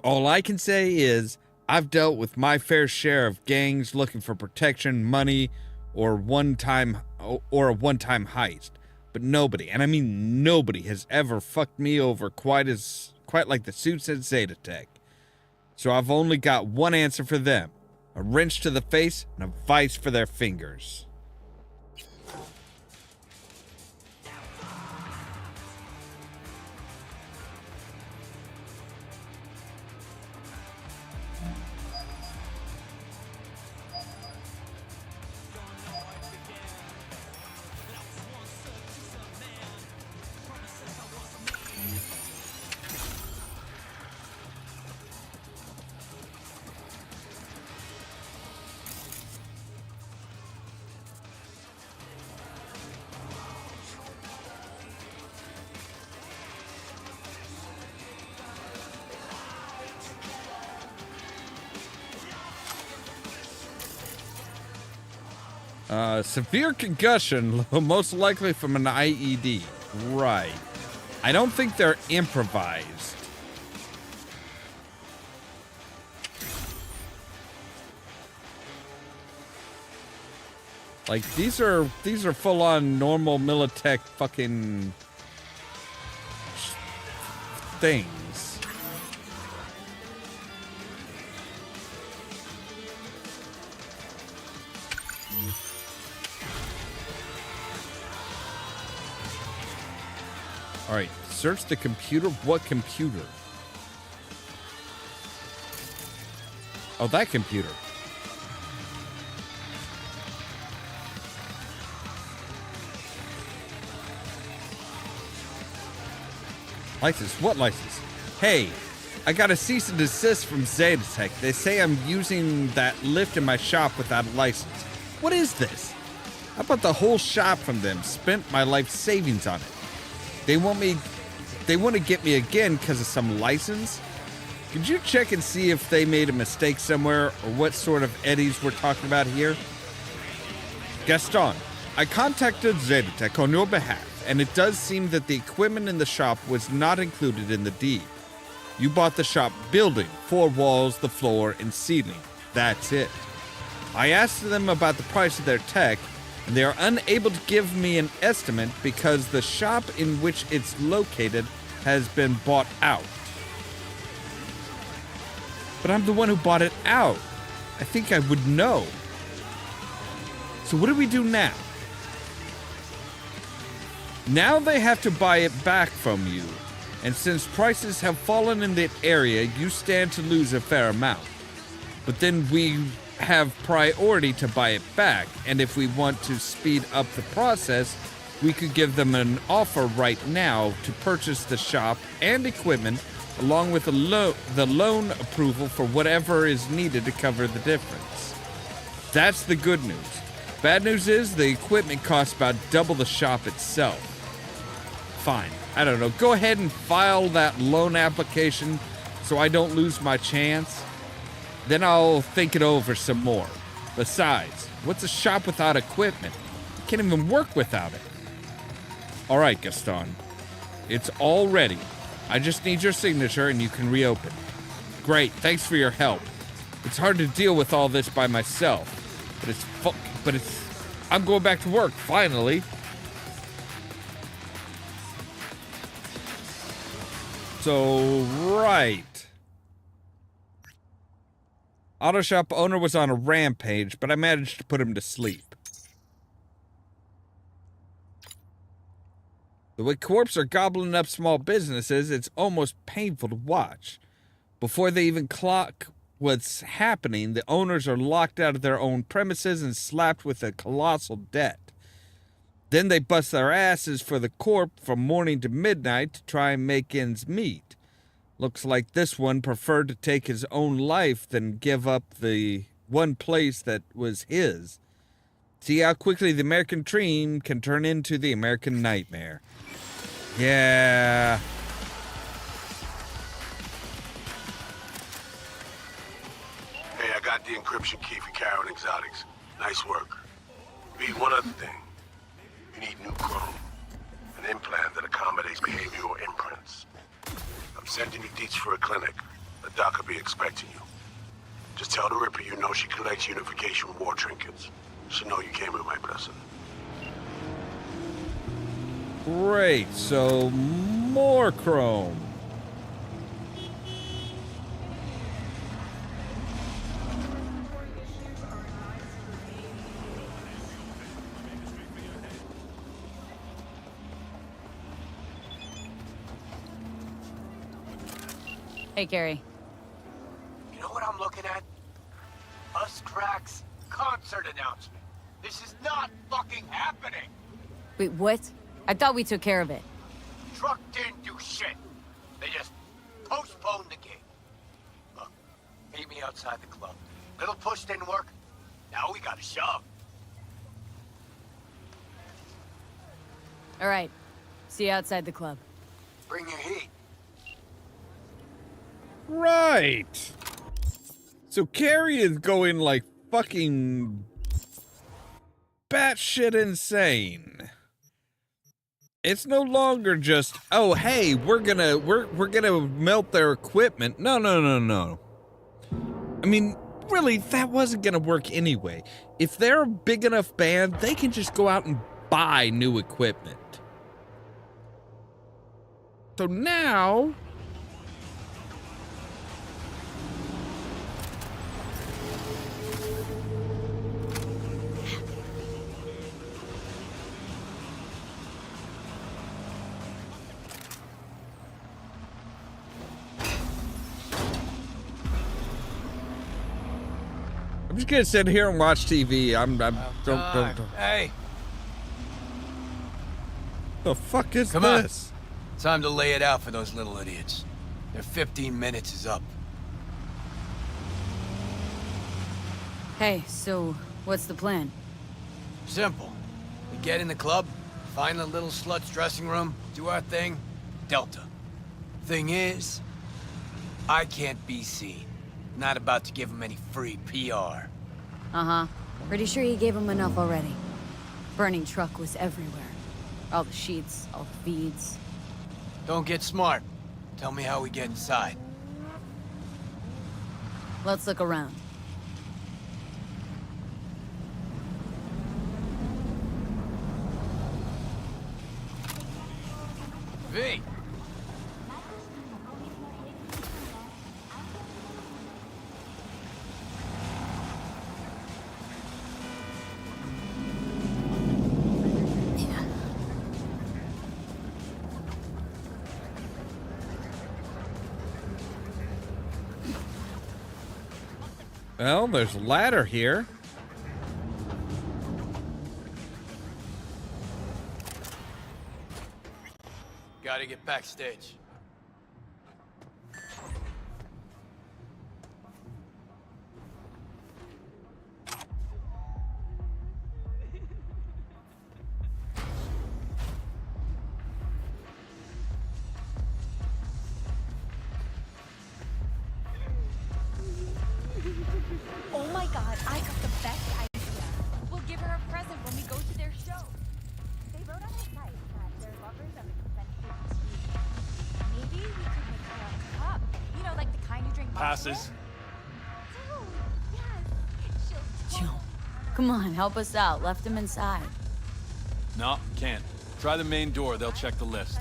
All I can say is, I've dealt with my fair share of gangs looking for protection, money, or a one-time heist. But nobody, and I mean nobody, has ever fucked me over quite like the suits at Zetatech. So I've only got one answer for them. A wrench to the face and a vice for their fingers. Severe concussion, most likely from an IED. Right. I don't think they're improvised. Like, these are full-on normal Militech fucking things. All right, search the computer. What computer? Oh, that computer. License? What license? Hey, I got a cease and desist from Zetatech. They say I'm using that lift in my shop without a license. What is this? I bought the whole shop from them, spent my life savings on it. They want to get me again because of some license? Could you check and see if they made a mistake somewhere or what sort of eddies we're talking about here? Gaston, I contacted Zetatech on your behalf, and it does seem that the equipment in the shop was not included in the deed. You bought the shop building, 4 walls, the floor, and ceiling. That's it. I asked them about the price of their tech, and they are unable to give me an estimate because the shop in which it's located has been bought out. But I'm the one who bought it out. I think I would know. So what do we do now? Now they have to buy it back from you, and since prices have fallen in that area, you stand to lose a fair amount. But then we have priority to buy it back, and if we want to speed up the process, we could give them an offer right now to purchase the shop and equipment along with the loan approval for whatever is needed to cover the difference. That's the good news. Bad news is the equipment costs about double the shop itself. Fine, I don't know, go ahead and file that loan application so I don't lose my chance. Then I'll think it over some more. Besides, what's a shop without equipment? You can't even work without it. All right, Gaston. It's all ready. I just need your signature and you can reopen. Great, thanks for your help. It's hard to deal with all this by myself. But I'm going back to work, finally. So, right. Auto shop owner was on a rampage, but I managed to put him to sleep. The way corps are gobbling up small businesses, it's almost painful to watch. Before they even clock what's happening, the owners are locked out of their own premises and slapped with a colossal debt. Then they bust their asses for the corp from morning to midnight to try and make ends meet. Looks like this one preferred to take his own life than give up the one place that was his. See how quickly the American dream can turn into the American nightmare. Yeah. Hey, I got the encryption key for Karen Exotics. Nice work. Be one other thing. You need new chrome. An implant that accommodates behavioral imprints. I'm sending you deets for a clinic. The doc will be expecting you. Just tell the Ripper you know she collects unification war trinkets. She'll know you came with my blessing. Great, so more chrome. Hey, Carrie. You know what I'm looking at? Us Cracks concert announcement. This is not fucking happening. Wait, what? I thought we took care of it. Truck didn't do shit. They just postponed the gig. Look, meet me outside the club. Little push didn't work. Now we gotta shove. All right. See you outside the club. Bring your heat. Right. So Carrie is going like fucking batshit insane. It's no longer just, oh hey, we're gonna melt their equipment. No. I mean, really, that wasn't gonna work anyway. If they're a big enough band, they can just go out and buy new equipment. So now I'm just gonna sit here and watch TV. Don't. Hey. The fuck is Come this? On. Time to lay it out for those little idiots. Their 15 minutes is up. Hey, so what's the plan? Simple. We get in the club, find the little slut's dressing room, do our thing, Delta. Thing is, I can't be seen. Not about to give him any free PR. Uh-huh. Pretty sure you gave him enough already. Burning truck was everywhere. All the sheets, all the feeds. Don't get smart. Tell me how we get inside. Let's look around. V. Well, there's a ladder here. Gotta get backstage. Oh my god, I got the best idea. We'll give her a present when we go to their show. They wrote on the site that they're lovers of expensive tea. Maybe we could make her a cup. You know, like the kind you drink. Passes. Oh, yes. She'll Joe, come on, help us out. Left him inside. No, can't. Try the main door, they'll check the list.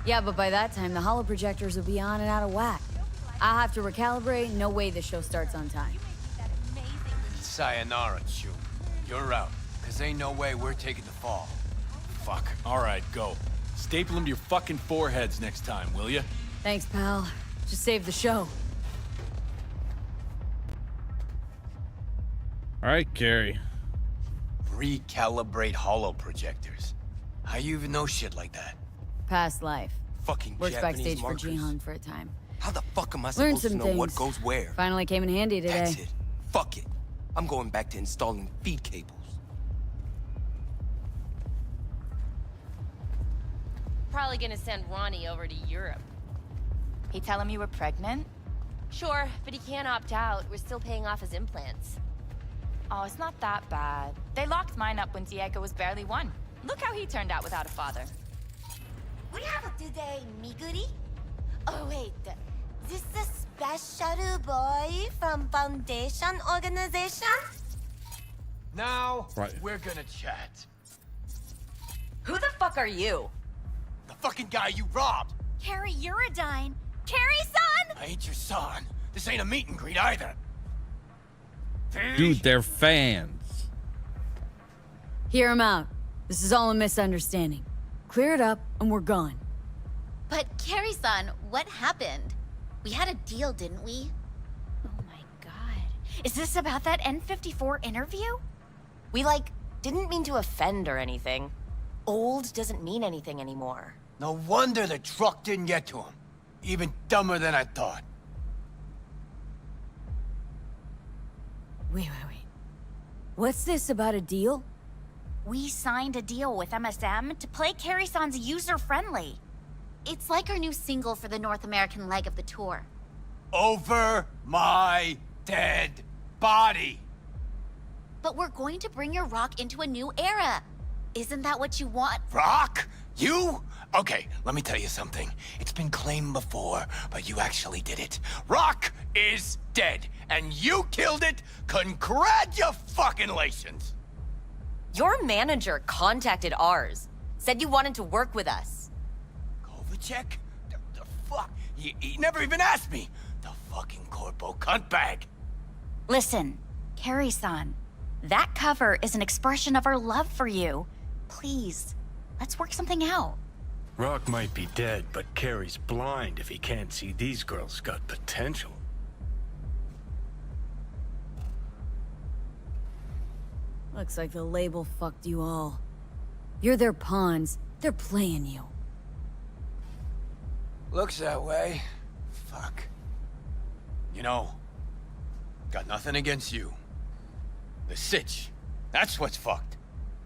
Yeah, but by that time, the holo projectors will be on and out of whack. I'll have to recalibrate. No way the show starts on time. Sayonara, Chew. You're out. Cause ain't no way we're taking the fall. Fuck. Alright, go. Staple them to your fucking foreheads next time, will ya? Thanks, pal. Just save the show. All right, Carrie. recalibrate holo projectors. How you even know shit like that? Past life. Fucking Worked Japanese backstage markers. for Ji-Hung for a time. How the fuck am I Learned supposed to some know things. what goes where? Finally came in handy today. That's it. Fuck it. I'm going back to installing feed cables. Probably gonna send Ronnie over to Europe. He tell him you were pregnant? Sure, but he can't opt out. We're still paying off his implants. Oh, it's not that bad. They locked mine up when Diego was barely one. Look how he turned out without a father. We have today, Miguri? Oh, wait. This the special boy from Foundation Organization? Now, Right. we're gonna chat. Who the fuck are you? The fucking guy you robbed! Carrie Uridine. Carrie-san! I ain't your son. This ain't a meet and greet either. Dude, they're fans. Hear him out. This is all a misunderstanding. Clear it up, and we're gone. But Carrie-san, what happened? We had a deal, didn't we? Oh my god. Is this about that N54 interview? We, like, didn't mean to offend or anything. Old doesn't mean anything anymore. No wonder the truck didn't get to him. Even dumber than I thought. Wait. What's this about a deal? We signed a deal with MSM to play Carrie-san's user-friendly. It's like our new single for the North American leg of the tour. Over my dead body. But we're going to bring your rock into a new era. Isn't that what you want? Rock? You? Okay, let me tell you something. It's been claimed before, but you actually did it. Rock is dead, and you killed it. Congratulations! Your manager contacted ours. Said you wanted to work with us. Kovacic? The fuck? He never even asked me. The fucking corpo cuntbag. Listen, Carrie-san, that cover is an expression of our love for you. Please, let's work something out. Rock might be dead, but Carrie's blind if he can't see these girls got potential. Looks like the label fucked you all. You're their pawns. They're playing you. Looks that way. Fuck. You know, got nothing against you. The sitch, that's what's fucked.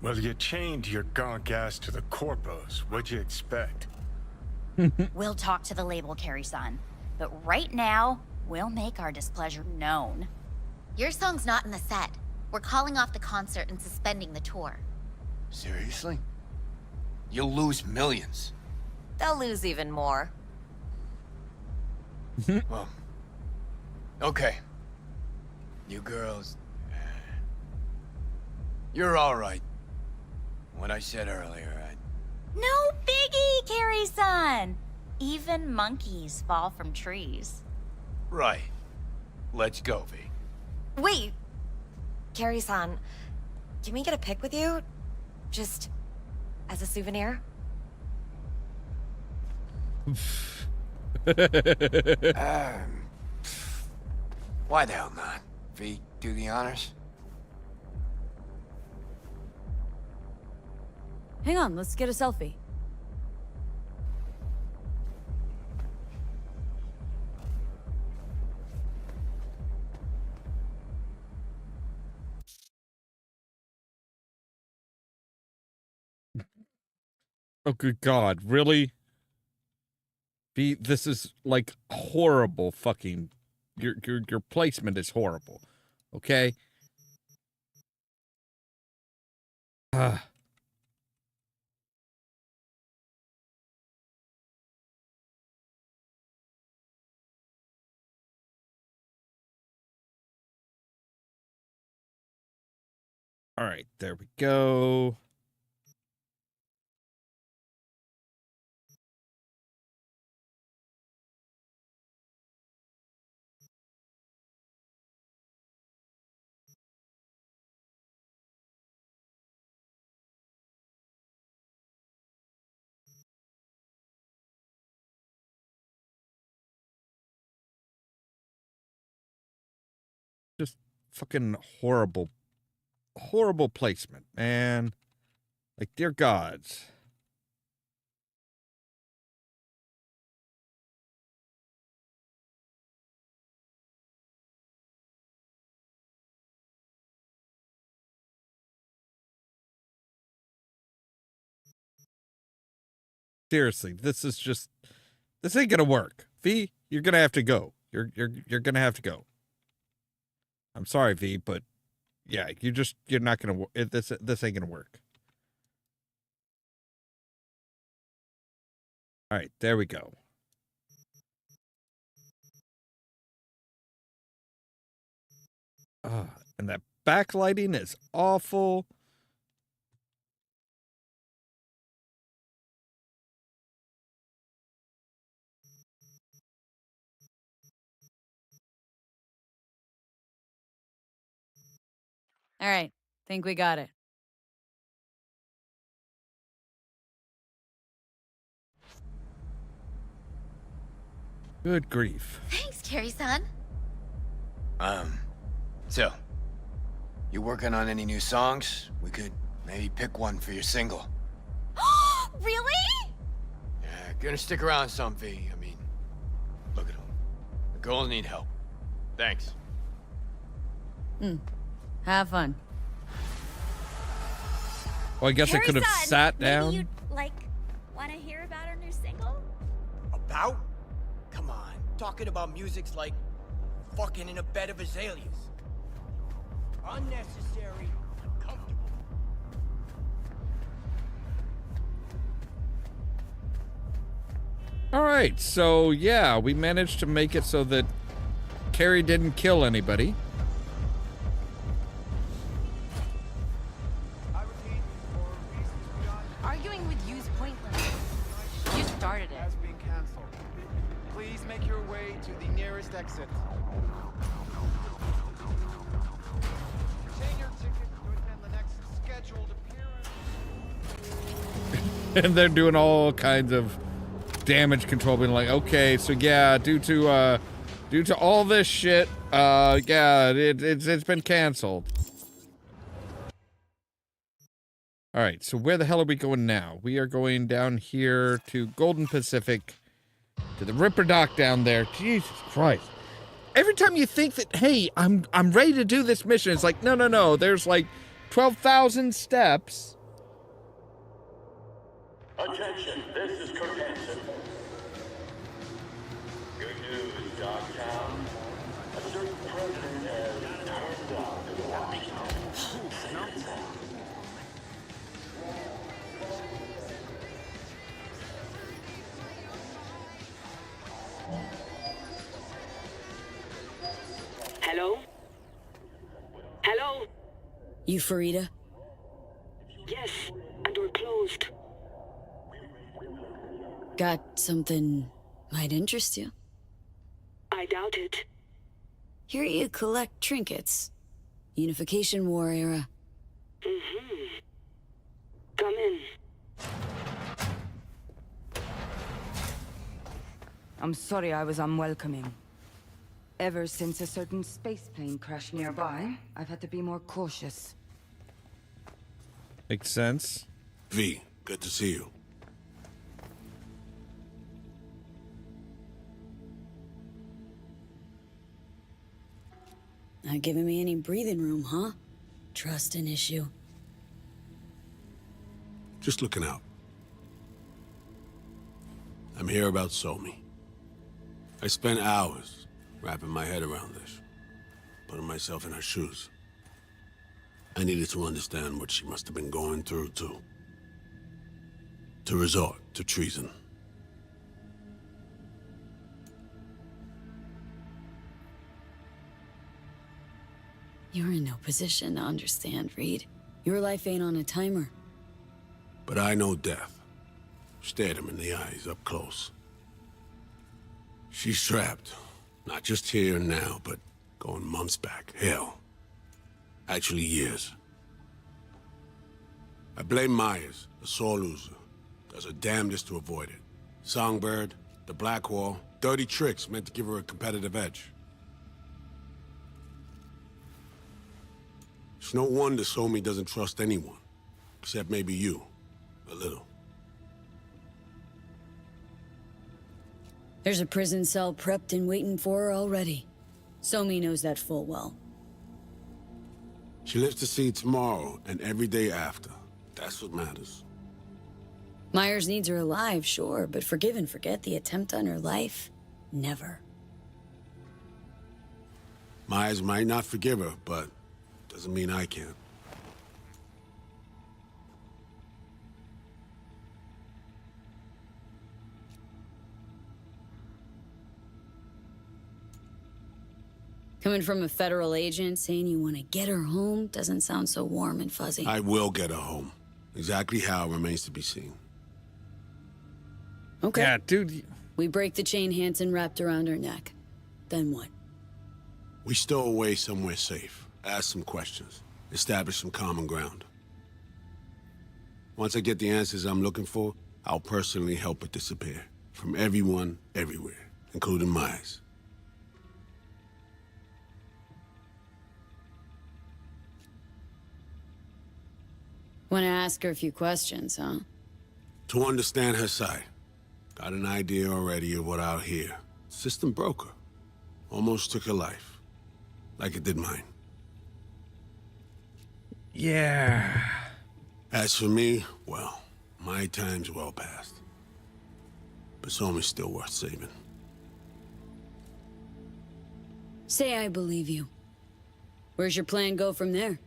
Well, you chained your gonk ass to the corpos. What'd you expect? We'll talk to the label, Carrie-san. But right now, we'll make our displeasure known. Your song's not in the set. We're calling off the concert and suspending the tour. Seriously? You'll lose millions. They'll lose even more. Well, okay. You girls... You're all right. What I said earlier, No biggie, Carrie-san! Even monkeys fall from trees. Right. Let's go, V. Wait! Carrie-san, can we get a pic with you? Just as a souvenir? Why the hell not? V, do the honors? Hang on, let's get a selfie. Oh, good God. Really? This is like horrible fucking... Your placement is horrible. Okay? All right, there we go. Just fucking horrible horrible placement, man. Like, dear gods. Seriously, this ain't gonna work. V, you're gonna have to go. You're gonna have to go. I'm sorry, V, but yeah, you're not gonna. This ain't gonna work. All right, there we go. And that backlighting is awful. All right, think we got it. Good grief. Thanks, Carrie-san. So, you working on any new songs? We could maybe pick one for your single. Really? Yeah, gonna stick around some, V. I mean, look at them. The girls need help. Thanks. Have fun. Well, I guess I could have sat down. Maybe you'd, want to hear about our new single? About? Come on. Talking about music's like fucking in a bed of azaleas. Unnecessary, uncomfortable. All right, so yeah, we managed to make it so that Carrie didn't kill anybody. Arguing with you's pointless. You started it. Has been cancelled. Please make your way to the nearest exit. Obtain your ticket to attend the next scheduled appearance. And they're doing all kinds of damage control, being like, okay, so yeah, due to all this shit, yeah, it's been canceled. All right, so where the hell are we going now? We are going down here to Golden Pacific, to the Ripper Dock down there. Jesus Christ. Every time you think that, hey, I'm ready to do this mission, it's like, no, there's like 12,000 steps. Attention, this is Kurt Hansen. Good news, Dogtown. A certain president has turned up to Washington. Hello? Hello? You Farida? Yes, and we're closed. Got something might interest you. I doubt it. Here you collect trinkets. Unification War era. Mm-hmm. Come in. I'm sorry I was unwelcoming. Ever since a certain space plane crashed nearby, I've had to be more cautious. Makes sense. V, good to see you. Not giving me any breathing room, huh? Trust an issue. Just looking out. I'm here about Somi. I spent hours wrapping my head around this, putting myself in her shoes. I needed to understand what she must have been going through, too. To resort to treason. You're in no position to understand, Reed. Your life ain't on a timer. But I know death. Stared him in the eyes up close. She's trapped. Not just here and now, but going months back. Hell. Actually years. I blame Myers, the sore loser. Does her damnedest to avoid it. Songbird, the Black Wall, dirty tricks meant to give her a competitive edge. It's no wonder Somi doesn't trust anyone. Except maybe you. A little. There's a prison cell prepped and waiting for her already. Somi knows that full well. She lives to see tomorrow and every day after. That's what matters. Myers needs her alive, sure, but forgive and forget the attempt on her life? Never. Myers might not forgive her, but doesn't mean I can't. Coming from a federal agent saying you want to get her home doesn't sound so warm and fuzzy. I will get her home. Exactly how remains to be seen. Okay. Yeah, dude. We break the chain Hansen wrapped around her neck. Then what? We stow away somewhere safe. Ask some questions. Establish some common ground. Once I get the answers I'm looking for, I'll personally help her disappear. From everyone, everywhere. Including Myers. Want to ask her a few questions, huh? To understand her side. Got an idea already of what I'll hear. System broke her. Almost took her life. Like it did mine. Yeah. As for me, well, my time's well past. But Somi's still worth saving. Say I believe you. Where's your plan go from there?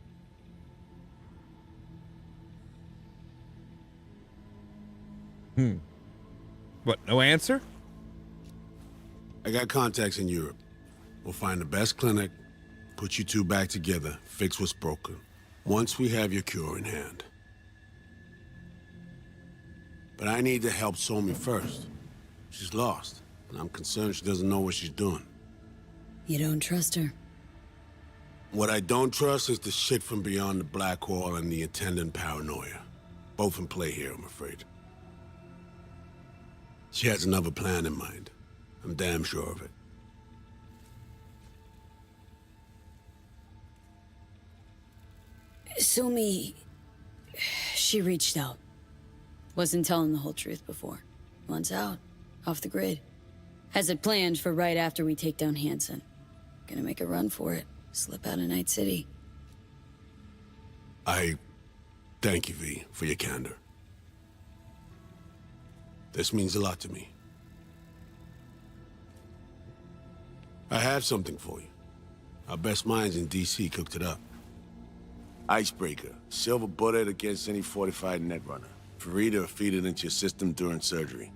What, no answer? I got contacts in Europe. We'll find the best clinic, put you two back together, fix what's broken. Once we have your cure in hand. But I need to help Somi first. She's lost, and I'm concerned she doesn't know what she's doing. You don't trust her? What I don't trust is the shit from beyond the black wall and the attendant paranoia. Both in play here, I'm afraid. She has another plan in mind. I'm damn sure of it. Somi... she reached out. Wasn't telling the whole truth before. Wants out. Off the grid. Has it planned for right after we take down Hansen. Gonna make a run for it. Slip out of Night City. I thank you, V, for your candor. This means a lot to me. I have something for you. Our best minds in DC cooked it up. Icebreaker. Silver bullet against any fortified netrunner. Farida feed it into your system during surgery.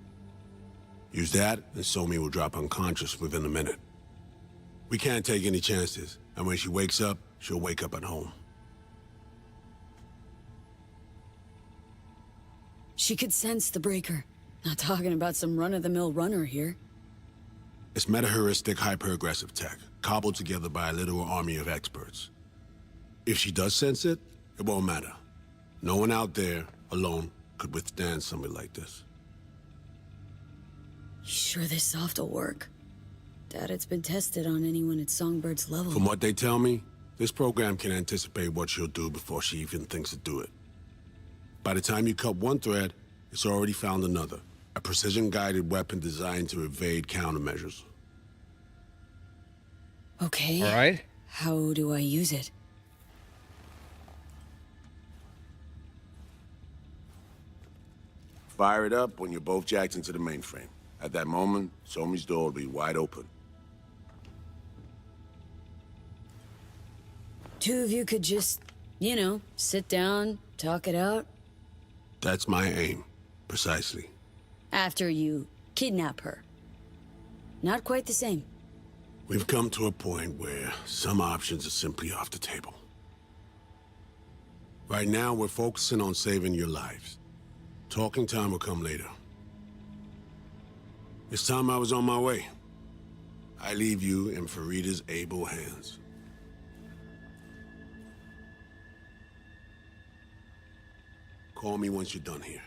Use that, and Somi will drop unconscious within a minute. We can't take any chances, and when she wakes up, she'll wake up at home. She could sense the breaker. Not talking about some run-of-the-mill runner here. It's meta-heuristic, hyper-aggressive tech, cobbled together by a literal army of experts. If she does sense it, it won't matter. No one out there, alone, could withstand something like this. You sure this soft will work? Doubt it's been tested on anyone at Songbird's level. From what they tell me, this program can anticipate what she'll do before she even thinks to do it. By the time you cut one thread, it's already found another. A precision-guided weapon designed to evade countermeasures. Okay. All right. How do I use it? Fire it up when you're both jacked into the mainframe. At that moment, Somi's door will be wide open. Two of you could just, you know, sit down, talk it out. That's my aim. Precisely. After you kidnap her. Not quite the same. We've come to a point where some options are simply off the table. Right now, we're focusing on saving your lives. Talking time will come later. It's time I was on my way. I leave you in Farida's able hands. Call me once you're done here.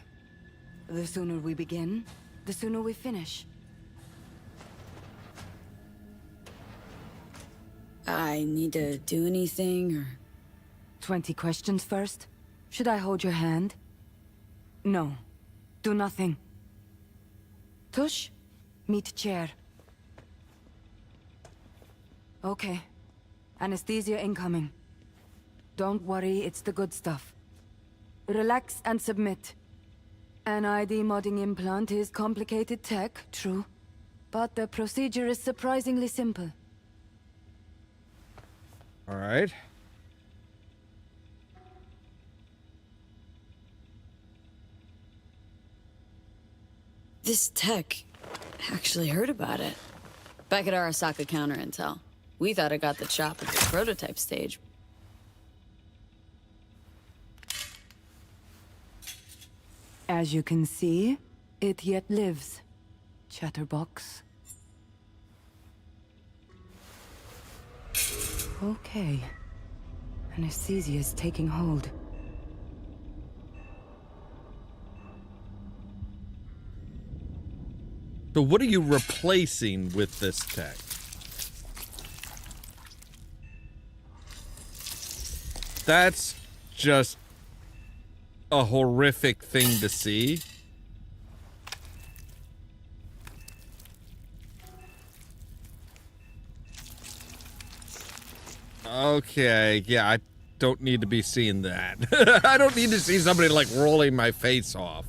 The sooner we begin, the sooner we finish. I need to do anything, or 20 questions first? Should I hold your hand? No. Do nothing. Tush, meet chair. Okay. Anesthesia incoming. Don't worry, it's the good stuff. Relax and submit. An ID modding implant is complicated tech, true. But the procedure is surprisingly simple. All right. This tech actually heard about it. Back at Arasaka Counter Intel. We thought it got the chop at the prototype stage. As you can see, it yet lives. Chatterbox. Okay. Anesthesia is taking hold. So what are you replacing with this tech? That's just a horrific thing to see. Okay, yeah, I don't need to be seeing that. I don't need to see somebody like rolling my face off.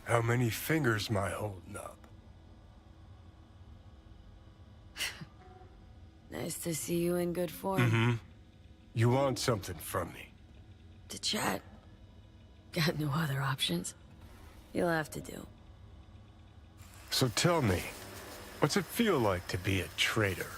How many fingers am I holding up? Nice to see you in good form. Mm-hmm. You want something from me? To chat. Got no other options. You'll have to do. So tell me, what's it feel like to be a traitor?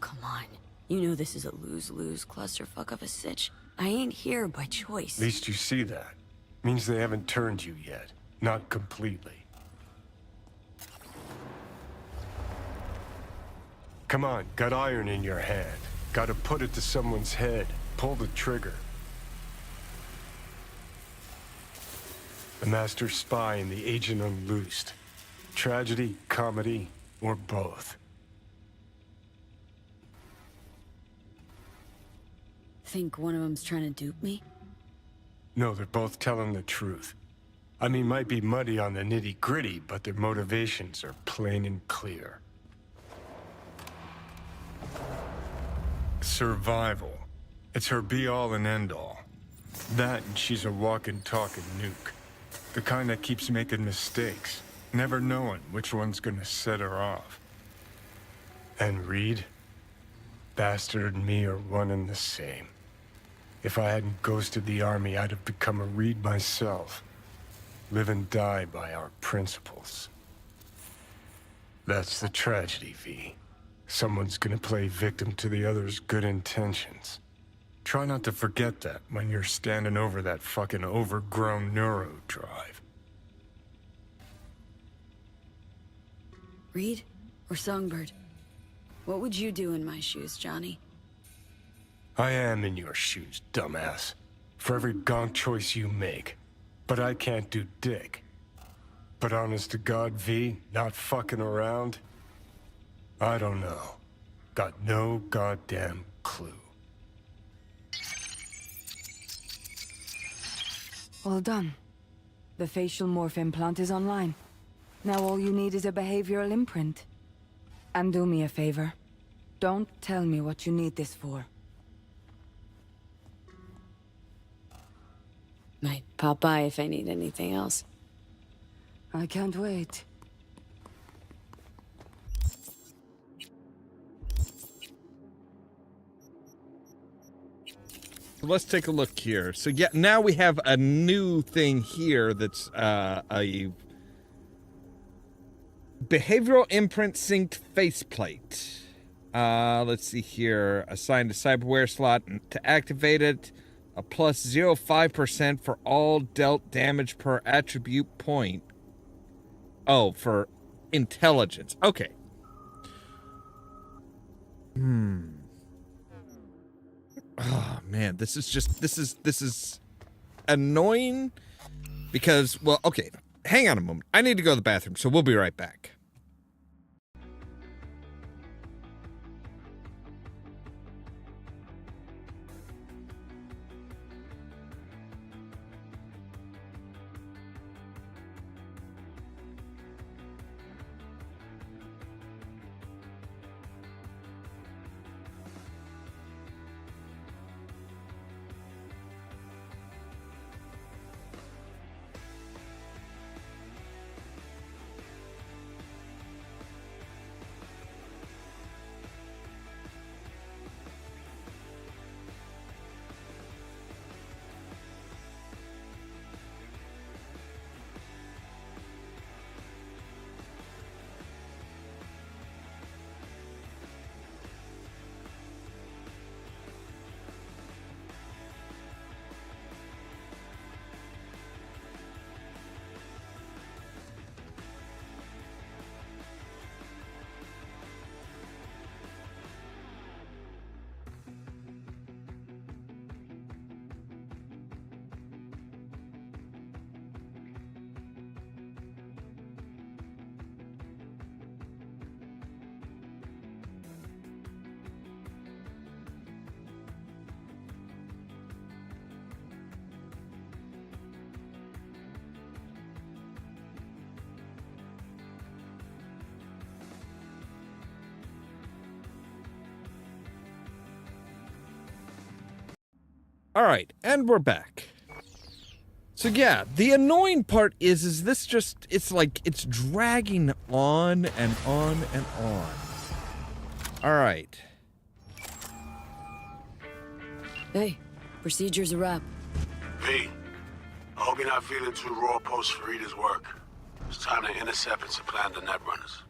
Come on. You know this is a lose-lose clusterfuck of a sitch. I ain't here by choice. At least you see that. Means they haven't turned you yet. Not completely. Come on, got iron in your hand. Gotta put it to someone's head. Pull the trigger. The master spy and the agent unloosed. Tragedy, comedy, or both. Think one of them's trying to dupe me? No, they're both telling the truth. I mean, might be muddy on the nitty-gritty, but their motivations are plain and clear. Survival. It's her be-all and end-all. That and she's a walking, talking nuke. The kind that keeps making mistakes, never knowing which one's gonna set her off. And Reed? Bastard and me are one and the same. If I hadn't ghosted the army, I'd have become a Reed myself. Live and die by our principles. That's the tragedy, V. Someone's gonna play victim to the other's good intentions. Try not to forget that when you're standing over that fucking overgrown neuro drive. Reed or Songbird? What would you do in my shoes, Johnny? I am in your shoes, dumbass. For every gonk choice you make. But I can't do dick. But honest to God, V, not fucking around? I don't know. Got no goddamn clue. All done. The facial morph implant is online. Now all you need is a behavioral imprint. And do me a favor. Don't tell me what you need this for. Might pop by if I need anything else. I can't wait. So let's take a look here. So yeah, now we have a new thing here that's a behavioral imprint synced faceplate. Let's see here. Assigned a cyberware slot to activate it. A plus 0.5% for all dealt damage per attribute point. Oh, for intelligence. Okay. Oh man, this is annoying because, well, okay, hang on a moment. I need to go to the bathroom, so we'll be right back. All right, and we're back. So yeah, the annoying part is this just, it's like, it's dragging on and on and on. All right. Hey, procedure's a wrap. V, I hope you're not feeling too raw post Farida's work. It's time to intercept and supplant the netrunners.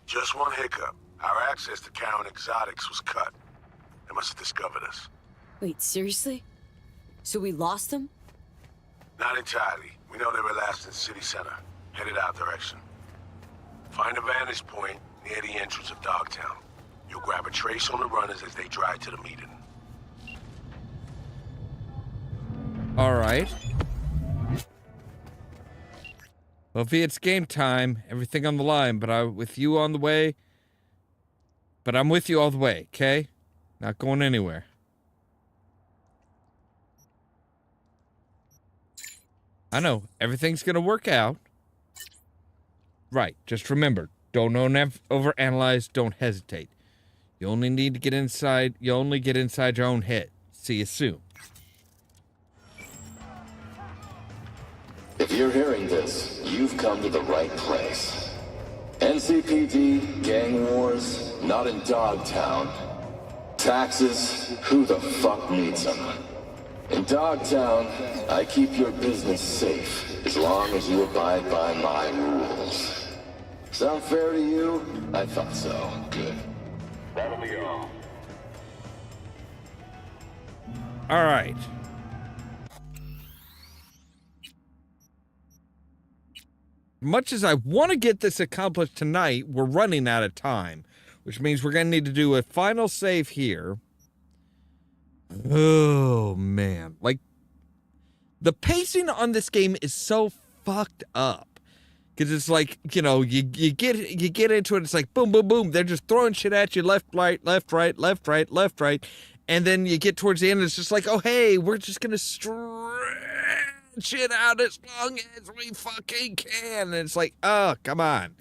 Just one hiccup. Our access to Karen Exotics was cut. They must have discovered us. Wait, seriously? So we lost them? Not entirely. We know they were last in city center, headed out direction. Find a vantage point near the entrance of Dogtown. You'll grab a trace on the runners as they drive to the meeting. All right. Well, V, it's game time. Everything on the line, but I'm with you on the way. But I'm with you all the way, okay? Not going anywhere. I know, everything's gonna work out. Right, just remember, don't overanalyze, don't hesitate. You only need to get inside, you only get inside your own head. See you soon. If you're hearing this, you've come to the right place. NCPD, gang wars, not in Dogtown. Taxes, who the fuck needs them? In Dogtown, I keep your business safe, as long as you abide by my rules. Sound fair to you? I thought so. Good. That'll be all. All right. Much as I want to get this accomplished tonight, we're running out of time, which means we're going to need to do a final save here. Oh, man. Like, the pacing on this game is so fucked up. Because it's like, you know, you get into it, it's like boom, boom, boom. They're just throwing shit at you left, right, left, right, left, right, left, right. And then you get towards the end, it's just like, oh, hey, we're just going to stretch it out as long as we fucking can. And it's like, oh, come on.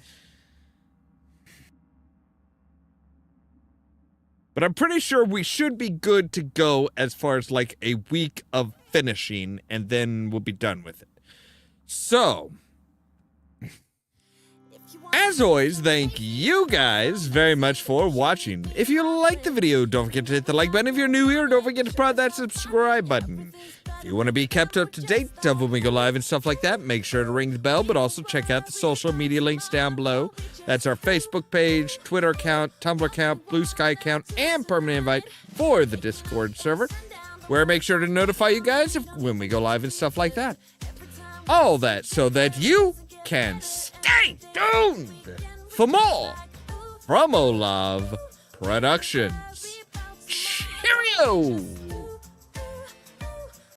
But I'm pretty sure we should be good to go as far as like a week of finishing, and then we'll be done with it. So, If you As always, thank you guys very much for watching. If you liked the video, don't forget to hit the like button. If you're new here, don't forget to press that subscribe button. If you want to be kept up to date of when we go live and stuff like that, make sure to ring the bell, but also check out the social media links down below. That's our Facebook page, Twitter account, Tumblr account, Blue Sky account, and permanent invite for the Discord server, where I make sure to notify you guys when we go live and stuff like that. All that so that you can stay tuned for more from Ollamh Productions. Cheerio!